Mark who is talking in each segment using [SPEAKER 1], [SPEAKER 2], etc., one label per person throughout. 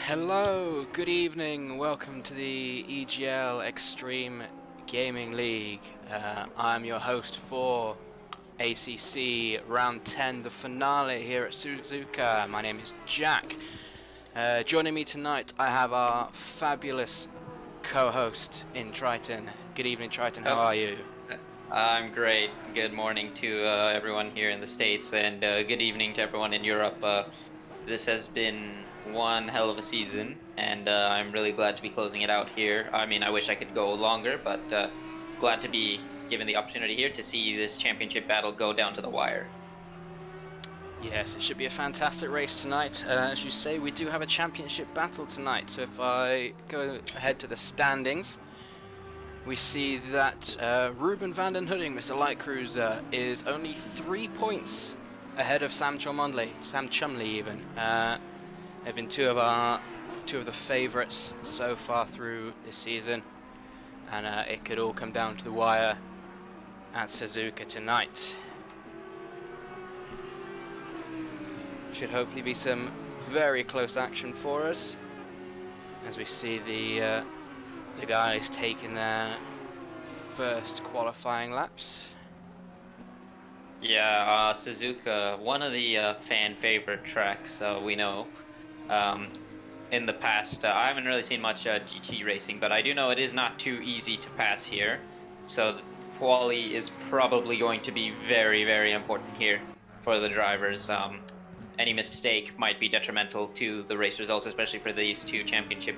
[SPEAKER 1] Hello, good evening, welcome to the EGL Extreme Gaming League. I'm your host for ACC Round 10, the finale here at Suzuka. My name is Jack. Joining me tonight I have our fabulous co-host in Triton. Good evening, Triton, how are you?
[SPEAKER 2] I'm great. Good morning to everyone here in the States, and good evening to everyone in Europe. This has been one hell of a season, and I'm really glad to be closing it out here. I mean, I wish I could go longer, but glad to be given the opportunity here to see this championship battle go down to the wire.
[SPEAKER 1] Yes, it should be a fantastic race tonight. As you say, we do have a championship battle tonight, so if I go ahead to the standings, we see that Ruben van den Hudding, Mr. Light Cruiser, is only 3 points ahead of Sam Chumley even. They've been two of the favourites so far through this season, and it could all come down to the wire at Suzuka tonight. Should hopefully be some very close action for us as we see the guys taking their first qualifying laps.
[SPEAKER 2] Yeah, Suzuka, one of the fan favorite tracks we know. In the past, I haven't really seen much GT racing, but I do know it is not too easy to pass here. So quali is probably going to be very, very important here for the drivers. Any mistake might be detrimental to the race results, especially for these two championship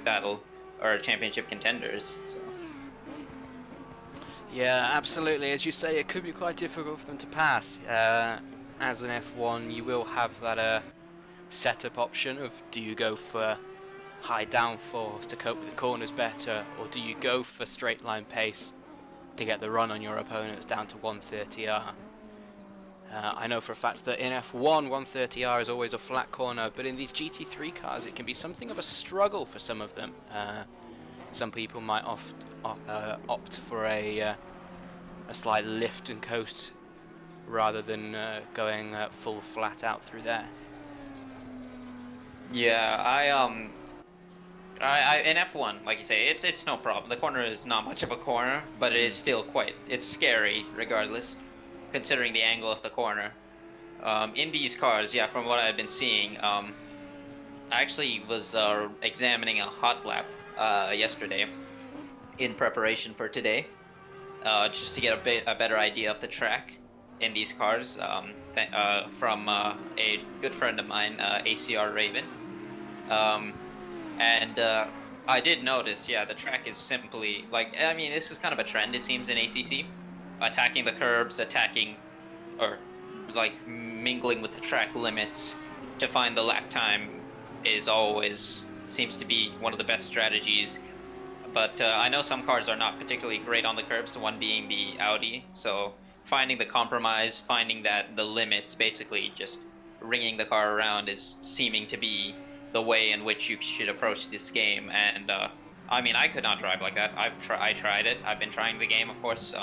[SPEAKER 2] contenders. So.
[SPEAKER 1] Yeah, absolutely. As you say, it could be quite difficult for them to pass. As an F1, you will have that setup option of, do you go for high downforce to cope with the corners better, or do you go for straight line pace to get the run on your opponents down to 130R? I know for a fact that in F1, 130R is always a flat corner, but in these GT3 cars it can be something of a struggle for some of them. Some people might opt for a slight lift and coast rather than going full flat out through there.
[SPEAKER 2] Yeah, I in F1, like you say, it's no problem. The corner is not much of a corner, but it is still it's scary regardless, considering the angle of the corner. In these cars, yeah, from what I've been seeing, I actually was examining a hot lap yesterday in preparation for today, just to get a better idea of the track in these cars, from a good friend of mine, ACR Raven. And I did notice, yeah, the track is simply, like, I mean, this is kind of a trend, it seems, in ACC. Attacking the curbs, or like mingling with the track limits to find the lap time seems to be one of the best strategies. But I know some cars are not particularly great on the curbs, one being the Audi, so finding the compromise, finding that the limits, basically just ringing the car around, is seeming to be the way in which you should approach this game. And I mean, I could not drive like that. I tried it. I've been trying the game, of course,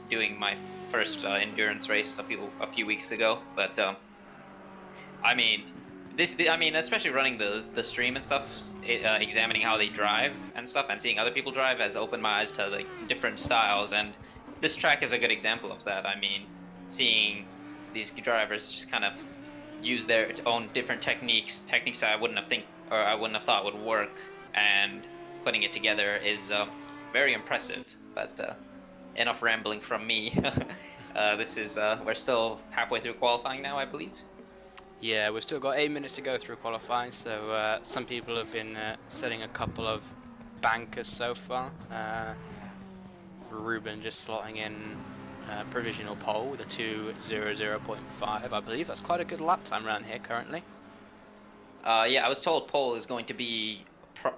[SPEAKER 2] doing my first endurance race a few weeks ago. But I mean, especially running the stream and stuff, examining how they drive and stuff, and seeing other people drive has opened my eyes to the different styles. And this track is a good example of that. I mean, seeing these drivers just kind of use their own different techniques that I wouldn't have thought would work, and putting it together is very impressive. But enough rambling from me. We're still halfway through qualifying now, I believe.
[SPEAKER 1] Yeah, we've still got 8 minutes to go through qualifying, so some people have been setting a couple of bankers so far. Ruben just slotting in provisional pole with a 2:00.5, I believe. That's quite a good lap time around here currently.
[SPEAKER 2] Yeah, I was told pole is going to be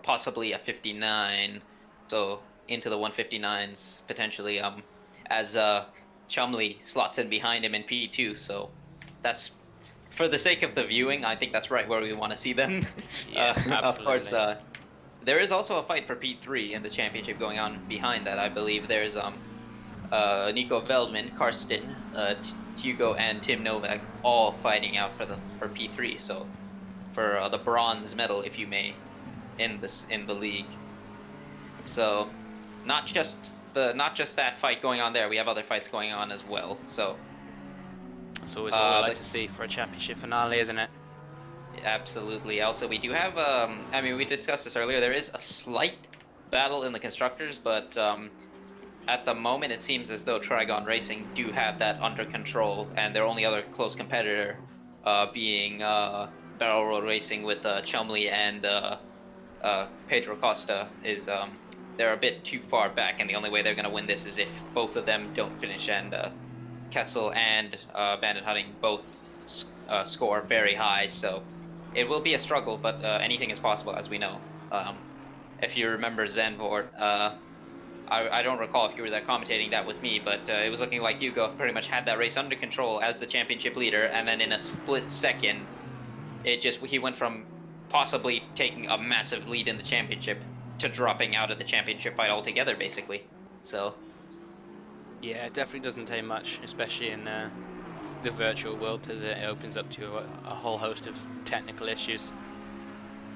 [SPEAKER 2] possibly a 59, so into the 159s potentially, as Chumley slots in behind him in P2, so that's, for the sake of the viewing, I think that's right where we want to see them.
[SPEAKER 1] Yeah, absolutely.
[SPEAKER 2] Of course, there is also a fight for P3 in the championship going on behind that. I believe there's Nico Veldman, Karsten, Hugo, and Tim Novak all fighting out for P3. So for the bronze medal, if you may. in the league. So not just that fight going on there, we have other fights going on as well. So
[SPEAKER 1] that's always what we like to see for a championship finale, isn't it?
[SPEAKER 2] Absolutely. Also, we do have I mean, we discussed this earlier, there is a slight battle in the constructors, but at the moment it seems as though Trigon Racing do have that under control, and their only other close competitor being Barrel Roll Racing with Chumley and Pedro Costa is they're a bit too far back, and the only way they're going to win this is if both of them don't finish, and Kessel and Bandit Hunting both score very high, so it will be a struggle, but anything is possible, as we know. If you remember Zenvort, I don't recall if you were there commentating that with me, but it was looking like Hugo pretty much had that race under control as the championship leader, and then in a split second, he went from possibly taking a massive lead in the championship to dropping out of the championship fight altogether, basically. So
[SPEAKER 1] yeah, it definitely doesn't take much, especially in the virtual world, as it opens up to a whole host of technical issues.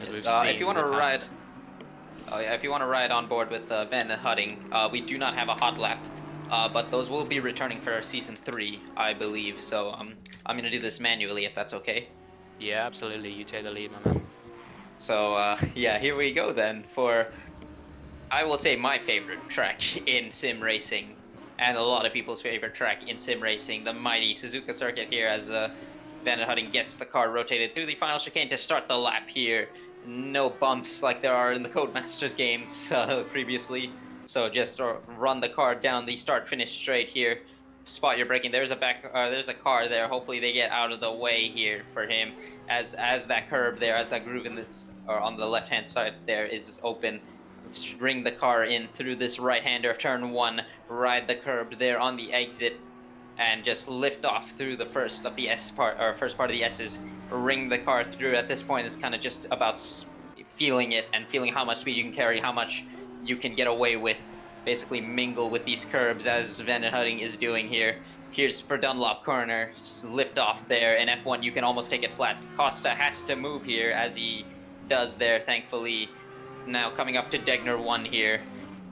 [SPEAKER 1] As we've seen
[SPEAKER 2] if you want to ride, if you want to ride on board with Ben and Hudding, we do not have a hot lap, but those will be returning for season 3, I believe. So I'm gonna do this manually, if that's okay.
[SPEAKER 1] Yeah, absolutely. You take the lead, my man.
[SPEAKER 2] So yeah, here we go then for, I will say, my favorite track in sim racing, and a lot of people's favorite track in sim racing, the mighty Suzuka circuit here, as Bandit Hunting gets the car rotated through the final chicane to start the lap here. No bumps like there are in the Codemasters games previously, so just run the car down the start-finish straight here. Spot your braking. There's a car there. Hopefully they get out of the way here for him, as that curb there, as that groove in this, or on the left-hand side there, is open. Bring the car in through this right-hander of turn 1, ride the curb there on the exit, and just lift off through the first of the first part of the S's. Ring the car through. At this point, it's kind of just about feeling it and feeling how much speed you can carry, how much you can get away with. Basically mingle with these curbs, as Bandit Hunting is doing here. Here's for Dunlop corner, just lift off there. In F1 you can almost take it flat. Costa has to move here, as he does there, thankfully. Now coming up to Degner 1 here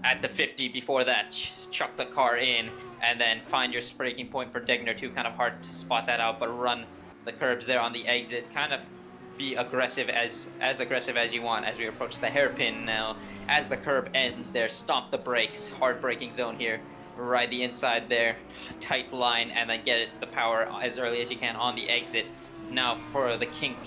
[SPEAKER 2] at the 50. Before that, chuck the car in and then find your braking point for Degner 2. Kind of hard to spot that out, but run the curbs there on the exit. Kind of be aggressive, as aggressive as you want, as we approach the hairpin now. As the curb ends there, stomp the brakes, hard braking zone here. Ride the inside there, tight line, and then get the power as early as you can on the exit. Now for the kink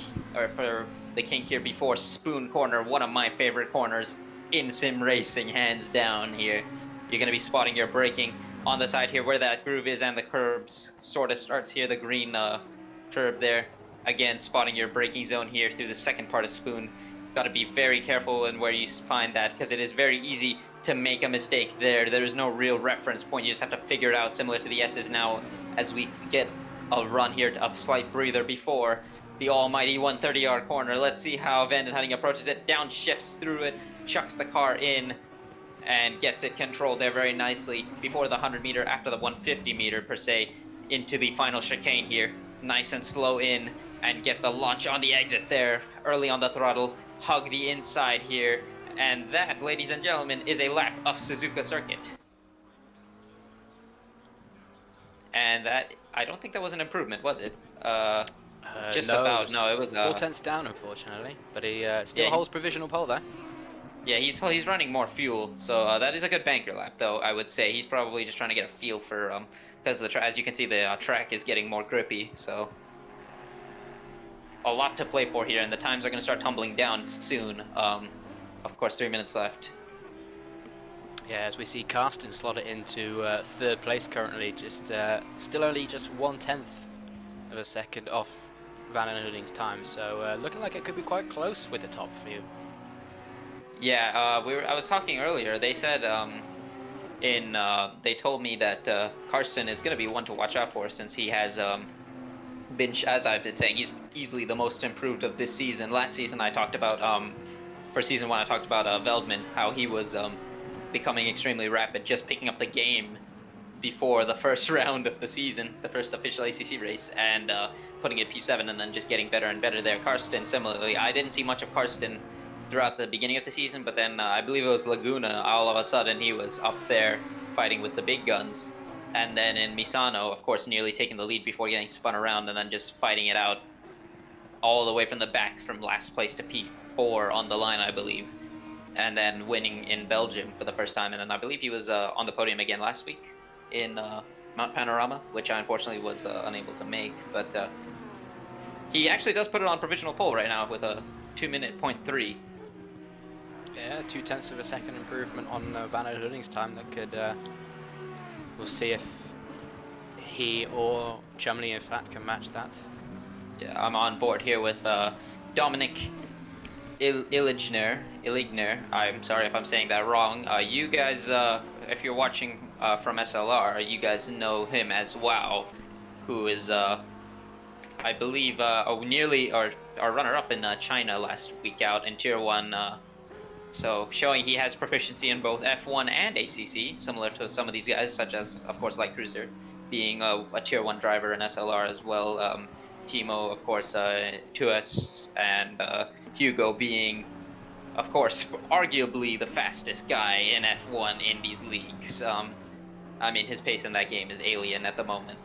[SPEAKER 2] here before Spoon Corner, one of my favorite corners in sim racing, hands down here. You're going to be spotting your braking on the side here where that groove is, and the curbs sort of starts here, the green curb there. Again, spotting your braking zone here through the second part of Spoon. Got to be very careful in where you find that, because it is very easy to make a mistake there. There is no real reference point. You just have to figure it out, similar to the S's now, as we get a run here, a slight breather before the almighty 130-yard corner. Let's see how Bandit Hunting approaches it. Downshifts through it, chucks the car in, and gets it controlled there very nicely before the 100-meter, after the 150-meter per se, into the final chicane here. Nice and slow in, and get the launch on the exit there, early on the throttle. Hug the inside here, and that, ladies and gentlemen, is a lap of Suzuka circuit. And that, I don't think that was an improvement, was it? Just
[SPEAKER 1] no,
[SPEAKER 2] about. No, it was
[SPEAKER 1] 4 tenths down, unfortunately, but he still holds provisional pole there.
[SPEAKER 2] Yeah, he's running more fuel, so that is a good banker lap, though. I would say he's probably just trying to get a feel for because as you can see, the track is getting more grippy, so a lot to play for here, and the times are going to start tumbling down soon. Of course, 3 minutes left.
[SPEAKER 1] Yeah, as we see Karsten slot it into 3rd place currently, just still only just 1/10 of a second off Van Huding's time, so looking like it could be quite close with the top few.
[SPEAKER 2] Yeah, I was talking earlier. They said they told me that Karsten is going to be one to watch out for, since he has been, as I've been saying, he's easily the most improved of this season. Last season I talked about, for season 1 I talked about Veldman, how he was becoming extremely rapid, just picking up the game before the first round of the season, the first official ACC race, and putting it P7 and then just getting better and better there. Karsten, similarly, I didn't see much of Karsten throughout the beginning of the season, but then I believe it was Laguna. All of a sudden, he was up there fighting with the big guns, and then in Misano, of course, nearly taking the lead before getting spun around, and then just fighting it out all the way from the back, from last place to P4 on the line, I believe, and then winning in Belgium for the first time. And then I believe he was on the podium again last week in Mount Panorama, which I unfortunately was unable to make, but he actually does put it on provisional pole right now with a 2-minute .3.
[SPEAKER 1] Yeah, 0.2 of a second improvement on Van Hooding's time. That could, we'll see if he or Chumley, in fact, can match that.
[SPEAKER 2] Yeah, I'm on board here with Dominic Illigner. I'm sorry if I'm saying that wrong. You guys, if you're watching from SLR, you guys know him as Wow, who is, I believe, nearly our runner-up in China last week out in Tier 1. So showing he has proficiency in both F1 and ACC, similar to some of these guys, such as, of course, Light Cruiser, being a Tier 1 driver in SLR as well. Timo, of course, 2S, and Hugo being, of course, arguably the fastest guy in F1 in these leagues. I mean, his pace in that game is alien at the moment.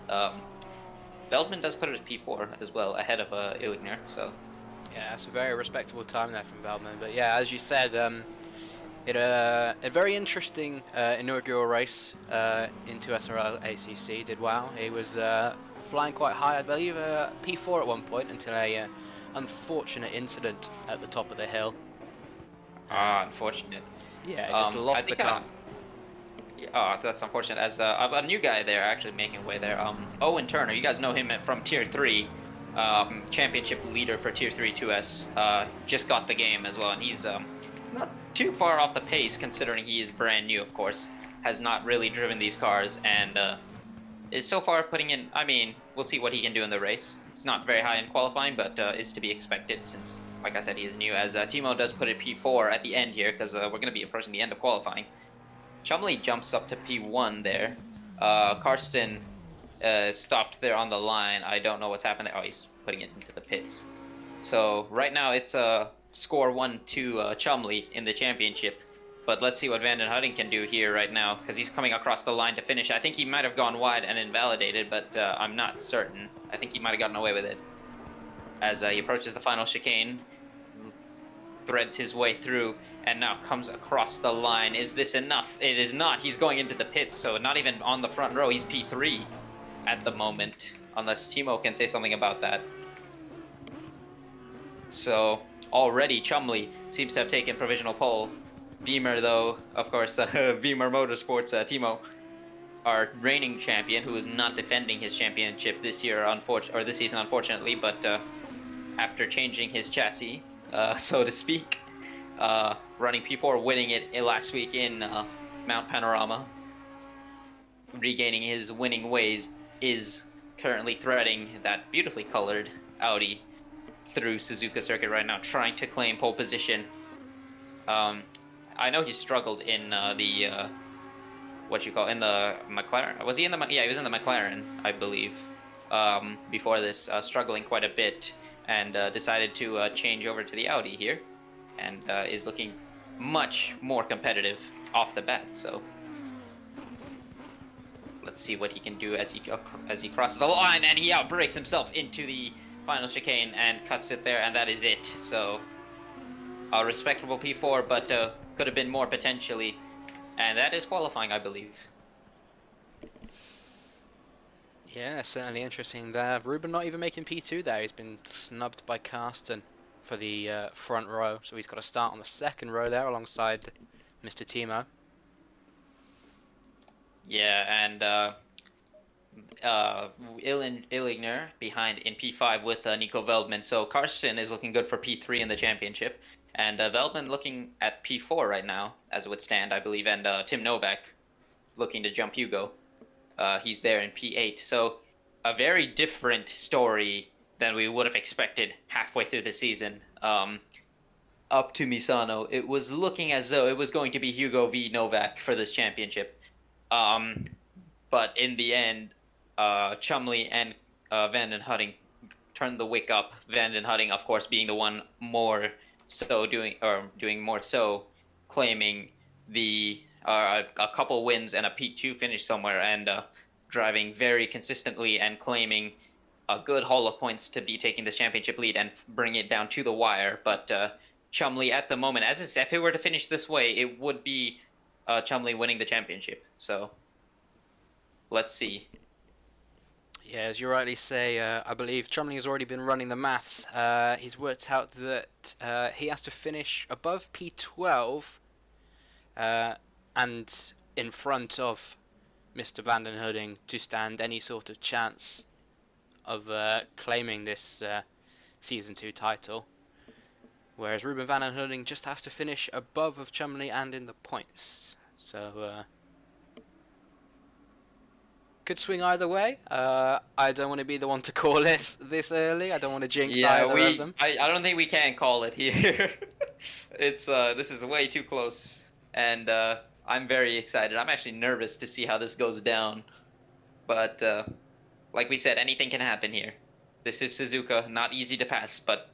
[SPEAKER 2] Veldman does put it at P4 as well, ahead of Illigner, so...
[SPEAKER 1] Yeah, it's a very respectable time there from Veldman. But yeah, as you said, a very interesting inaugural race into SRL ACC. Did well. He was flying quite high, I believe, P4 at one point, until a unfortunate incident at the top of the hill.
[SPEAKER 2] Unfortunate.
[SPEAKER 1] Yeah, just lost the car.
[SPEAKER 2] Oh, that's unfortunate. As a new guy there, actually making way there. Owen Turner, you guys know him from Tier 3. Championship leader for Tier 3 2S, just got the game as well, and he's not too far off the pace considering he is brand new, of course, has not really driven these cars, and is so far putting in, I mean, we'll see what he can do in the race. It's not very high in qualifying, but is to be expected since, like I said, he is new, as Timo does put it P4 at the end here, because we're going to be approaching the end of qualifying. Chumley jumps up to P1 there. Karsten stopped there on the line. I don't know what's happened there. Oh, he's putting it into the pits. So right now it's score 1-2 Chumley in the championship. But let's see what Van den Hutting can do here right now, because he's coming across the line to finish. I think he might have gone wide and invalidated, but I'm not certain. I think he might have gotten away with it. As he approaches the final chicane, threads his way through, and now comes across the line. Is this enough? It is not. He's going into the pits, so not even on the front row. He's P3 at the moment, unless Timo can say something about that. So already Chumley seems to have taken provisional pole. Beamer, though, of course, Beamer Motorsports, Timo, our reigning champion, who is not defending his championship this year, or this season, unfortunately, but after changing his chassis, so to speak, running P4, winning it last week in Mount Panorama, regaining his winning ways, is currently threading that beautifully colored Audi through Suzuka circuit right now, trying to claim pole position. I know he struggled in the in the McLaren. Was he in the? Yeah, he was in the McLaren, I believe. Before this, struggling quite a bit, and decided to change over to the Audi here, and is looking much more competitive off the bat. So let's see what he can do as he crosses the line, and he outbrakes himself into the final chicane and cuts it there, and that is it. So a respectable P4, but could have been more potentially, and that is qualifying, I believe.
[SPEAKER 1] Yeah, certainly interesting there. Ruben not even making P2 there. He's been snubbed by Karsten for the front row, so he's got to start on the second row there alongside Mr. Timo.
[SPEAKER 2] Yeah, and Illigner behind in P5 with Nico Veldman. So Karsten is looking good for P3 in the championship, and Veldman looking at P4 right now, as it would stand, I believe, and Tim Novak looking to jump Hugo. He's there in P8. So a very different story than we would have expected halfway through the season. Up to Misano, it was looking as though it was going to be Hugo v Novak for this championship. But in the end, Chumley and Van den Hutting turned the wick up. Van den Hutting, of course, being the one more doing more so, claiming the a couple wins and a P2 finish somewhere, and driving very consistently and claiming a good haul of points to be taking this championship lead and bring it down to the wire. But Chumley at the moment, if it were to finish this way, it would be Chumley winning the championship. So let's see.
[SPEAKER 1] Yeah, as you rightly say, I believe Chumley has already been running the maths. He's worked out that he has to finish above P12 and in front of Mr. Van den Hudding to stand any sort of chance of claiming this Season 2 title. Whereas Ruben Van den Hudding just has to finish above of Chumley and in the points. So could swing either way. I don't want to be the one to call it this early. I don't want to jinx either of them.
[SPEAKER 2] I don't think we can call it here. It's this is way too close, and I'm very excited. I'm actually nervous to see how this goes down, but like we said, anything can happen here. This is Suzuka, not easy to pass, but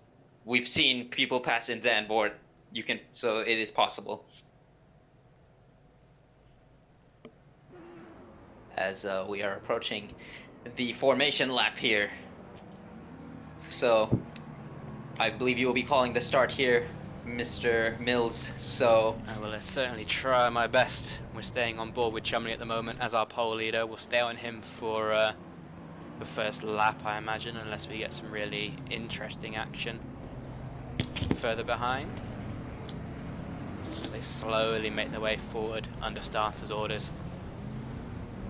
[SPEAKER 2] we've seen people pass in Zandvoort. So it is possible. As we are approaching the formation lap here. So I believe you will be calling the start here, Mr. Mills. So
[SPEAKER 1] I will certainly try my best. We're staying on board with Chumley at the moment as our pole leader. We'll stay on him for the first lap, I imagine, unless we get some really interesting action further behind, as they slowly make their way forward under starters' orders.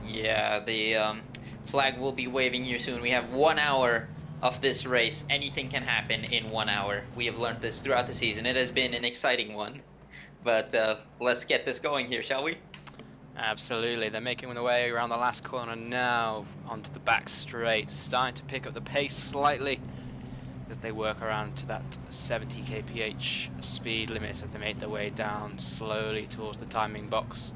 [SPEAKER 2] Yeah, the flag will be waving here soon. We have 1 hour of this race. Anything can happen in 1 hour. We have learned this throughout the season. It has been an exciting one. But let's get this going here, shall we?
[SPEAKER 1] Absolutely. They're making their way around the last corner now onto the back straight, starting to pick up the pace slightly as they work around to that 70 kph speed limit as they make their way down slowly towards the timing box,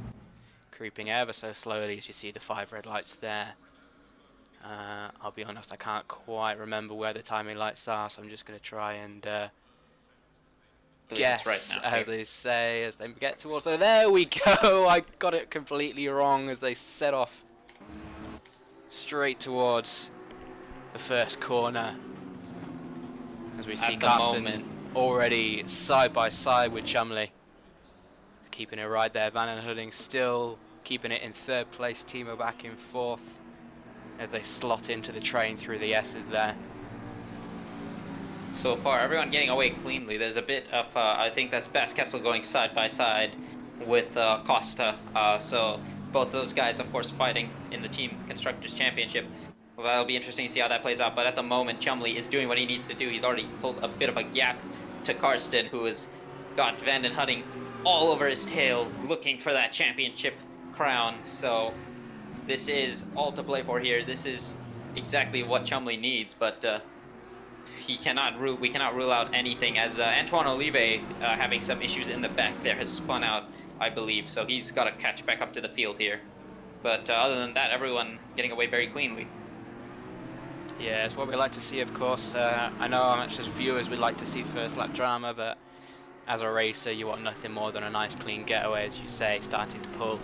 [SPEAKER 1] creeping ever so slowly as you see the 5 red lights there. I'll be honest, I can't quite remember where the timing lights are, so I'm just going to try and guess,
[SPEAKER 2] right now,
[SPEAKER 1] as they say, as they get towards the... There we go! I got it completely wrong as they set off straight towards the first corner. As we see Karsten already side by side with Chumley. Keeping it right there. Van den Hudding still keeping it in 3rd place. Timo back in 4th as they slot into the train through the S's there.
[SPEAKER 2] So far, everyone getting away cleanly. There's a bit of, I think that's Bas Kessel going side by side with Costa. So both those guys, of course, fighting in the Team Constructors Championship. Well, that'll be interesting to see how that plays out. But at the moment, Chumley is doing what he needs to do. He's already pulled a bit of a gap to Karsten, who has got Van den Hudding all over his tail, looking for that championship crown. So this is all to play for here. This is exactly what Chumley needs, but we cannot rule out anything, as Antoine Olive having some issues in the back there has spun out, I believe, so he's got to catch back up to the field here. But other than that, everyone getting away very cleanly.
[SPEAKER 1] Yeah, it's what we like to see, of course. I know how much as viewers we like to see first lap drama, but as a racer you want nothing more than a nice clean getaway, as you say, starting to pull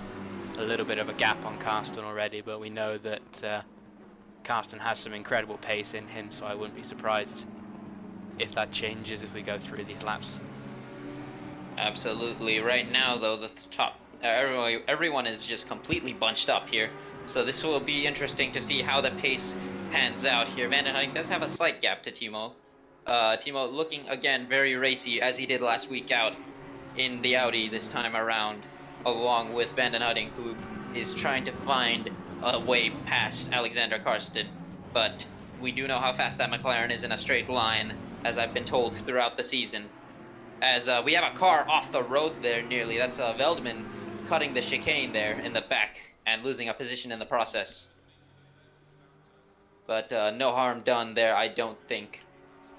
[SPEAKER 1] a little bit of a gap on Karsten already, but we know that Karsten has some incredible pace in him, so I wouldn't be surprised if that changes as we go through these laps.
[SPEAKER 2] Absolutely. Right now, though, the top everyone is just completely bunched up here, so this will be interesting to see how the pace pans out here. Van den Hudding does have a slight gap to Timo. Timo looking again very racy, as he did last week out in the Audi this time around, along with Van den Hudding, who is trying to find a way past Alexander Karsten. But we do know how fast that McLaren is in a straight line, as I've been told throughout the season. As we have a car off the road there nearly. That's Veldman cutting the chicane there in the back and losing a position in the process. But no harm done there, I don't think.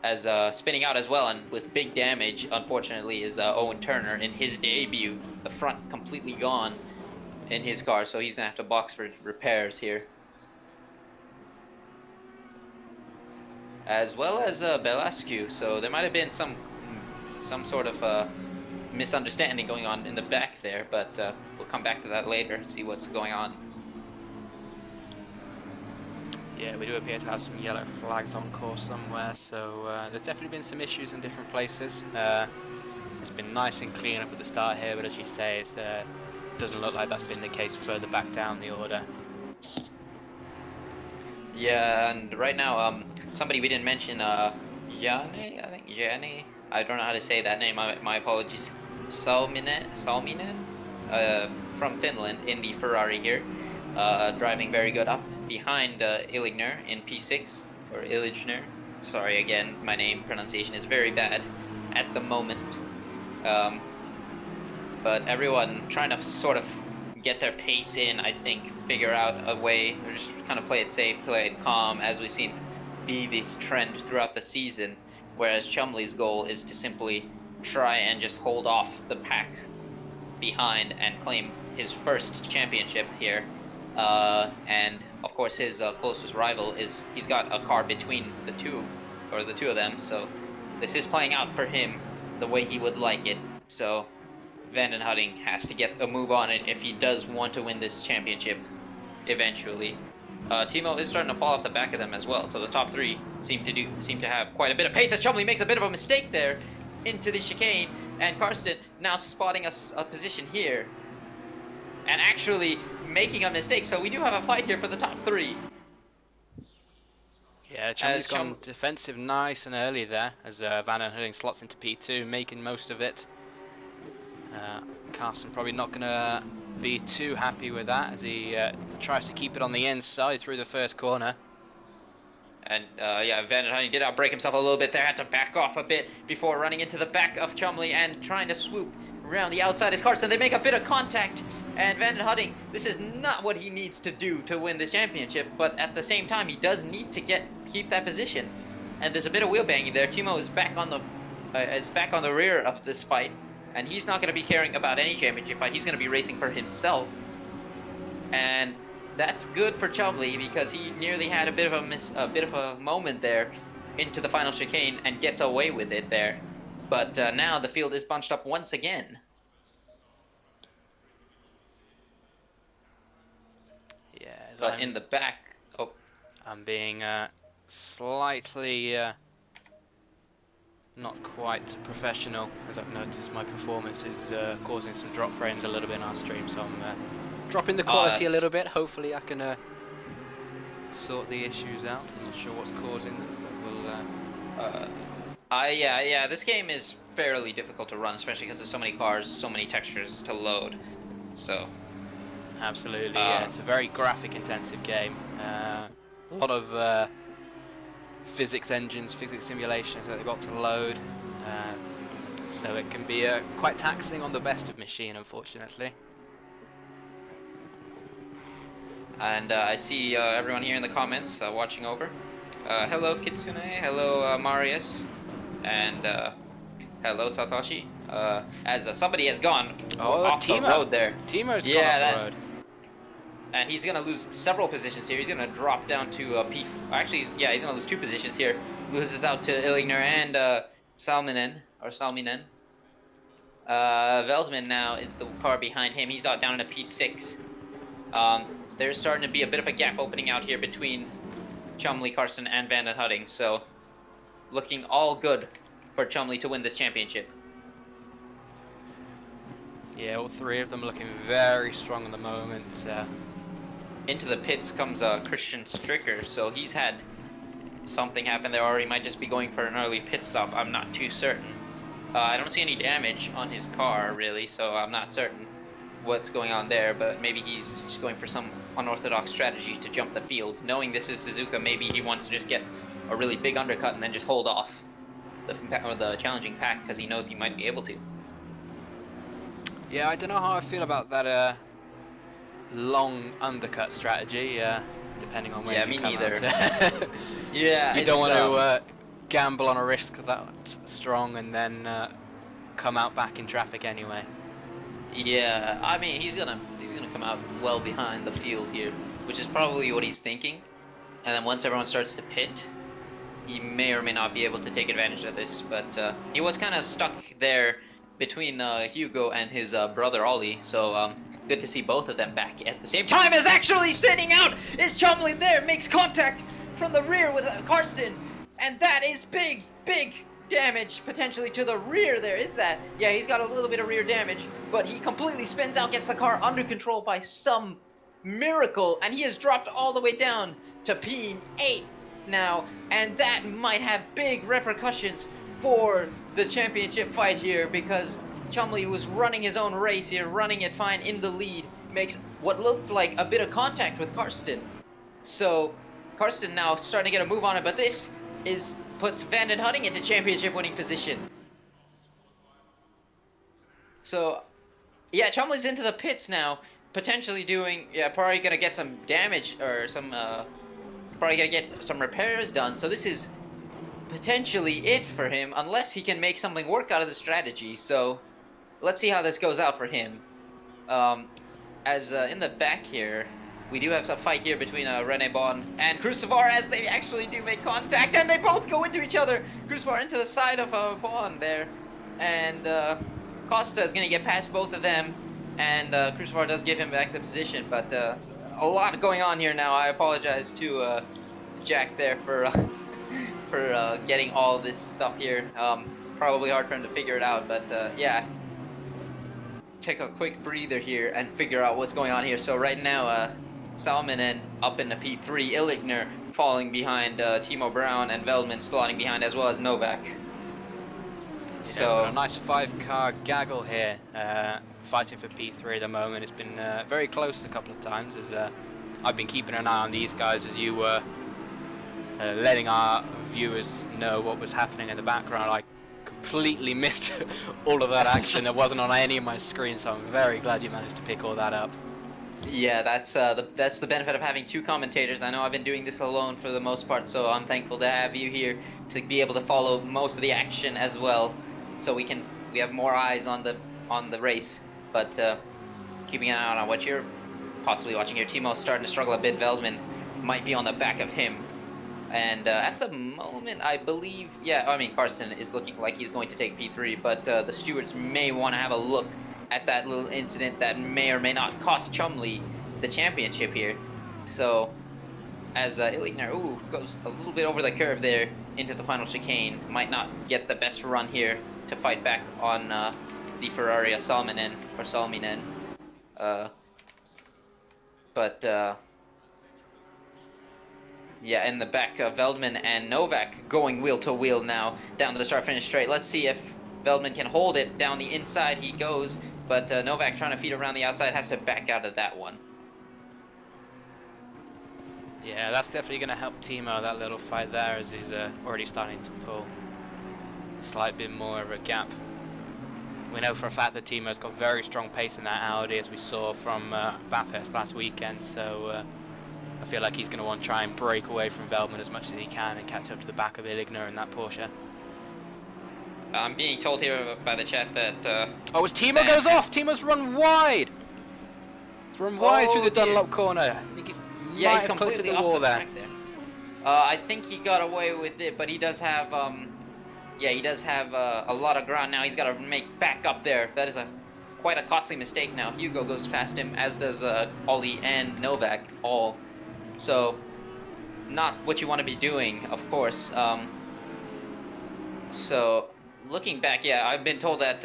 [SPEAKER 2] As spinning out as well, and with big damage, unfortunately, is Owen Turner in his debut. The front completely gone in his car, so he's gonna have to box for repairs here. As well as Belascu, so there might have been some some sort of misunderstanding going on in the back there, but we'll come back to that later and see what's going on.
[SPEAKER 1] Yeah, we do appear to have some yellow flags on course somewhere, so there's definitely been some issues in different places. It's been nice and clean up at the start here, but as you say, it doesn't look like that's been the case further back down the order.
[SPEAKER 2] Yeah, and right now, somebody we didn't mention, Jane, I think Jane. I don't know how to say that name. My apologies. Salminen, from Finland in the Ferrari here, driving very good up behind Illigner in P6 or Illigner. Sorry again, my name pronunciation is very bad at the moment. But everyone trying to sort of get their pace in, I think, figure out a way, or just kind of play it safe, play it calm, as we've seen be the trend throughout the season, whereas Chumley's goal is to simply try and just hold off the pack behind and claim his first championship here. And of course his closest rival he's got a car between the two of them, so this is playing out for him the way he would like it. So Van den Hutting has to get a move on it if he does want to win this championship eventually. Timo is starting to fall off the back of them as well, so the top three seem to have quite a bit of pace as Chumley makes a bit of a mistake there into the chicane, and Karsten now spotting a position here and actually making a mistake, so we do have a fight here for the top three.
[SPEAKER 1] Yeah, Chumley's gone defensive nice and early there as Van den Hutting slots into P2, making most of it. Karsten probably not going to be too happy with that as he tries to keep it on the inside through the first corner.
[SPEAKER 2] And yeah, Van den Hutting did outbrake himself a little bit there, had to back off a bit before running into the back of Chumley and trying to swoop around the outside as Karsten. They make a bit of contact, and Van den Hutting, this is not what he needs to do to win this championship, but at the same time he does need to keep that position. And there's a bit of wheel banging there. Timo is back on the rear of this fight, and he's not going to be caring about any championship fight. He's going to be racing for himself, and that's good for Chumley because he nearly had a bit of a moment there into the final chicane and gets away with it there. But now the field is bunched up once again.
[SPEAKER 1] Yeah,
[SPEAKER 2] but in the back,
[SPEAKER 1] I'm being slightly not quite professional, as I've noticed my performance is causing some drop frames a little bit in our stream, so I'm dropping the quality a little bit. Hopefully I can sort the issues out. I'm not sure what's causing them, but we'll...
[SPEAKER 2] yeah, this game is fairly difficult to run, especially because there's so many cars, so many textures to load, so...
[SPEAKER 1] Absolutely, yeah, it's a very graphic intensive game. A lot of physics engines, physics simulations that they've got to load, so it can be quite taxing on the best of machine, unfortunately.
[SPEAKER 2] And I see everyone here in the comments watching over. Hello Kitsune, hello Marius, and hello Satoshi. As somebody has gone off the road there.
[SPEAKER 1] Timo's gone off the road.
[SPEAKER 2] And he's going to lose several positions here. He's going to drop down to P... Actually, yeah, he's going to lose 2 positions here. Loses out to Illigner and Salminen. Veldsman now is the car behind him. He's out down in a P6. There's starting to be a bit of a gap opening out here between Chumley, Karsten, and Van den Hutting. So, looking all good for Chumley to win this championship.
[SPEAKER 1] Yeah, all three of them looking very strong at the moment.
[SPEAKER 2] Into the pits comes Christian Stricker, so he's had something happen there, or he might just be going for an early pit stop. I'm not too certain. I don't see any damage on his car, really, so I'm not certain what's going on there, but maybe he's just going for some unorthodox strategy to jump the field. Knowing this is Suzuka, maybe he wants to just get a really big undercut and then just hold off the challenging pack, because he knows he might be able to.
[SPEAKER 1] Yeah, I don't know how I feel about that long undercut strategy, depending on where you come out.
[SPEAKER 2] Yeah,
[SPEAKER 1] you don't want to gamble on a risk that strong and then come out back in traffic anyway.
[SPEAKER 2] Yeah, I mean he's gonna come out well behind the field here, which is probably what he's thinking. And then once everyone starts to pit, he may or may not be able to take advantage of this, but he was kind of stuck there between Hugo and his brother Ollie, so good to see both of them back at the same time as actually sitting out is Chumley there, makes contact from the rear with Karsten, and that is big damage potentially to the rear there. Is that? Yeah, he's got a little bit of rear damage, but he completely spins out, gets the car under control by some miracle, and he has dropped all the way down to P8 now, and that might have big repercussions for the championship fight here, because Chumley, who was running his own race here, running it fine in the lead, makes what looked like a bit of contact with Karsten. So Karsten now starting to get a move on it, but this puts Van den Hutting into championship winning position. So yeah, Chumley's into the pits now, potentially doing, yeah, probably gonna get some damage or some probably gonna get some repairs done. So this is potentially it for him, unless he can make something work out of the strategy. So let's see how this goes out for him. As in the back here, we do have a fight here between Rene Bon and Crucivar, as they actually do make contact, and they both go into each other. Crucivar into the side of Bon there, and Costa is going to get past both of them, and Crucivar does give him back the position, but a lot going on here now. I apologize to Jack there for for getting all this stuff here. Probably hard for him to figure it out, but yeah. Take a quick breather here and figure out what's going on here. So right now, Salminen up in the P3, Illigner falling behind Timo Brown, and Veldman slotting behind, as well as Novak. So
[SPEAKER 1] a nice 5-car gaggle here, fighting for P3 at the moment. It's been very close a couple of times, as I've been keeping an eye on these guys as you were letting our viewers know what was happening in the background. I completely missed all of that action. It wasn't on any of my screens, so I'm very glad you managed to pick all that up.
[SPEAKER 2] Yeah, that's the benefit of having two commentators. I know I've been doing this alone for the most part, so I'm thankful to have you here to be able to follow most of the action as well. So we have more eyes on the race, but keeping an eye on what you're possibly watching here. Timo's starting to struggle a bit. Veldman might be on the back of him. And at the moment, I believe, yeah, I mean, Karsten is looking like he's going to take P3, but the stewards may want to have a look at that little incident that may or may not cost Chumley the championship here. So, as Illigner, goes a little bit over the curve there into the final chicane, might not get the best run here to fight back on the Ferrari Salminen, or Salminen. Yeah, in the back, Veldman and Novak going wheel to wheel now down to the start-finish straight. Let's see if Veldman can hold it. Down the inside he goes, but Novak trying to feed around the outside has to back out of that one.
[SPEAKER 1] Yeah, that's definitely going to help Timo, that little fight there, as he's already starting to pull a slight bit more of a gap. We know for a fact that Timo's got very strong pace in that Audi, as we saw from Bathurst last weekend, so I feel like he's going to want to try and break away from Veldman as much as he can and catch up to the back of Illigner in that Porsche.
[SPEAKER 2] I'm being told here by the chat that...
[SPEAKER 1] oh, as Timo goes off! Timo's run wide! He's run wide through the Dunlop corner. I think he's
[SPEAKER 2] completely
[SPEAKER 1] the wall there.
[SPEAKER 2] I think he got away with it, but he does have... yeah, he does have a lot of ground now. He's got to make back up there. That is quite a costly mistake now. Hugo goes past him, as does Ollie and Novak, all. So, not what you want to be doing, of course. So, looking back, yeah, I've been told that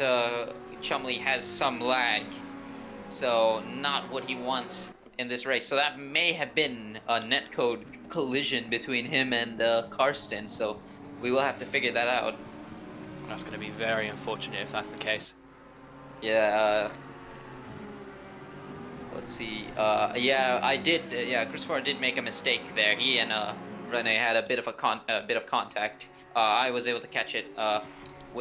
[SPEAKER 2] Chumley has some lag. So, not what he wants in this race. So that may have been a netcode collision between him and Karsten. So, we will have to figure that out.
[SPEAKER 1] That's going to be very unfortunate if that's the case.
[SPEAKER 2] Yeah, let's see. Yeah, I did. Yeah, Christopher did make a mistake there. He and Rene had a bit of contact. I was able to catch it.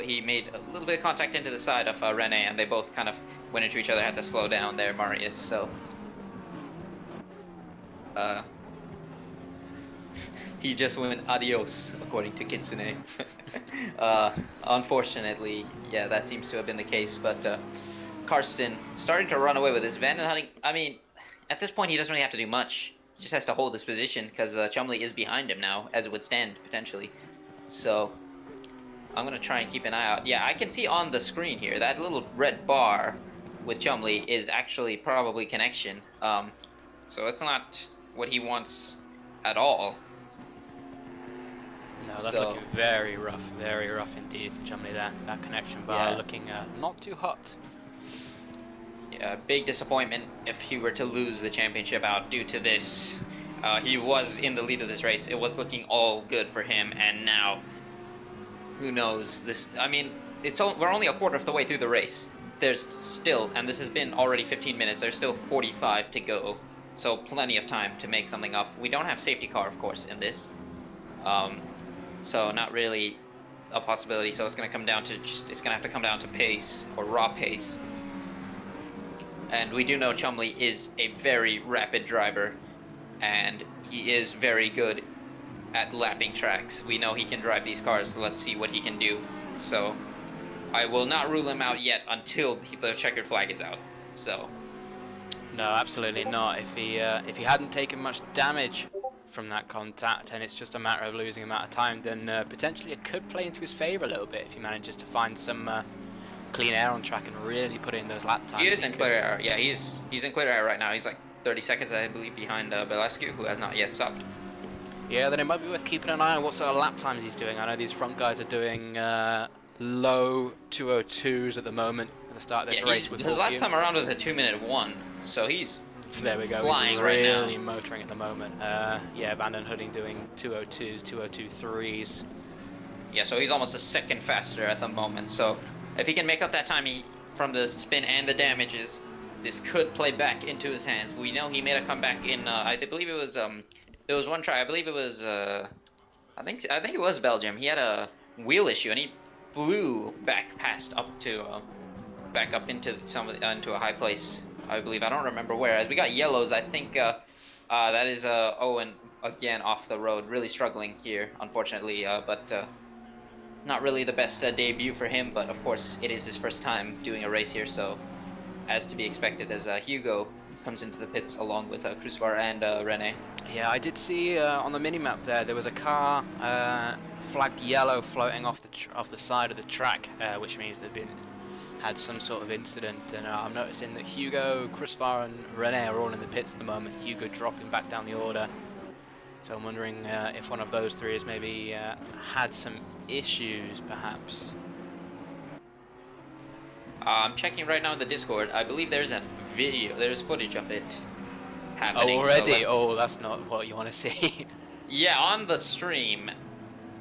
[SPEAKER 2] He made a little bit of contact into the side of Rene, and they both kind of went into each other. Had to slow down there, Marius. So, he just went adios, according to Kitsune. Unfortunately, yeah, that seems to have been the case. But Karsten starting to run away with this. Van den Hutting, I mean, at this point he doesn't really have to do much. He just has to hold this position, because Chumley is behind him now, as it would stand, potentially. So I'm gonna try and keep an eye out. Yeah, I can see on the screen here that little red bar with Chumley is actually probably connection. So it's not what he wants at all.
[SPEAKER 1] No, that's
[SPEAKER 2] So,
[SPEAKER 1] looking very rough indeed for Chumley there. That connection bar looking not too hot.
[SPEAKER 2] yeah, big disappointment if he were to lose the championship out due to this. He was in the lead of this race. It was looking all good for him, and now, who knows? This, I mean, we're only a quarter of the way through the race. There's still, and this has been already 15 minutes. There's still 45 to go, so plenty of time to make something up. We don't have safety car, of course, in this, so not really a possibility. So it's gonna come down to it's gonna have to come down to pace or raw pace. And we do know Chumley is a very rapid driver, and he is very good at lapping tracks. We know he can drive these cars, so let's see what he can do. So I will not rule him out yet until the checkered flag is out. So
[SPEAKER 1] no, absolutely not. If he hadn't taken much damage from that contact, and it's just a matter of losing amount of time, then potentially it could play into his favour a little bit if he manages to find some clean air on track and really put in those lap times.
[SPEAKER 2] He is in clear air. Yeah, he's in clear air right now. He's like 30 seconds, I believe, behind Belescu, who has not yet stopped.
[SPEAKER 1] Yeah, then it might be worth keeping an eye on what sort of lap times he's doing. I know these front guys are doing low 202s at the moment at the start of this race. With
[SPEAKER 2] his last time around was a 2-minute 1, so he's
[SPEAKER 1] there we go.
[SPEAKER 2] Flying
[SPEAKER 1] he's
[SPEAKER 2] really
[SPEAKER 1] right now. Motoring at the moment. Yeah, Van den Hudding doing 202s, 202.3s.
[SPEAKER 2] Yeah, so he's almost a second faster at the moment. So if he can make up that time from the spin and the damages, this could play back into his hands. We know he made a comeback in I believe it was there was one try. I believe it was I think it was Belgium. He had a wheel issue and he flew back back up into into a high place, I believe. I don't remember where. As we got yellows, I think that is Owen again off the road, really struggling here, unfortunately. But not really the best debut for him. But of course, it is his first time doing a race here, so as to be expected. As Hugo comes into the pits along with Cruzvar and Rene.
[SPEAKER 1] Yeah, I did see on the minimap there was a car flagged yellow floating off the side of the track, which means they've had some sort of incident. And I'm noticing that Hugo, Cruzvar and Rene are all in the pits at the moment. Hugo dropping back down the order. So I'm wondering if one of those three has maybe had some issues, perhaps.
[SPEAKER 2] I'm checking right now in the Discord. I believe there's footage of it happening.
[SPEAKER 1] Oh, already?
[SPEAKER 2] So
[SPEAKER 1] oh, that's not what you want to see.
[SPEAKER 2] Yeah, on the stream,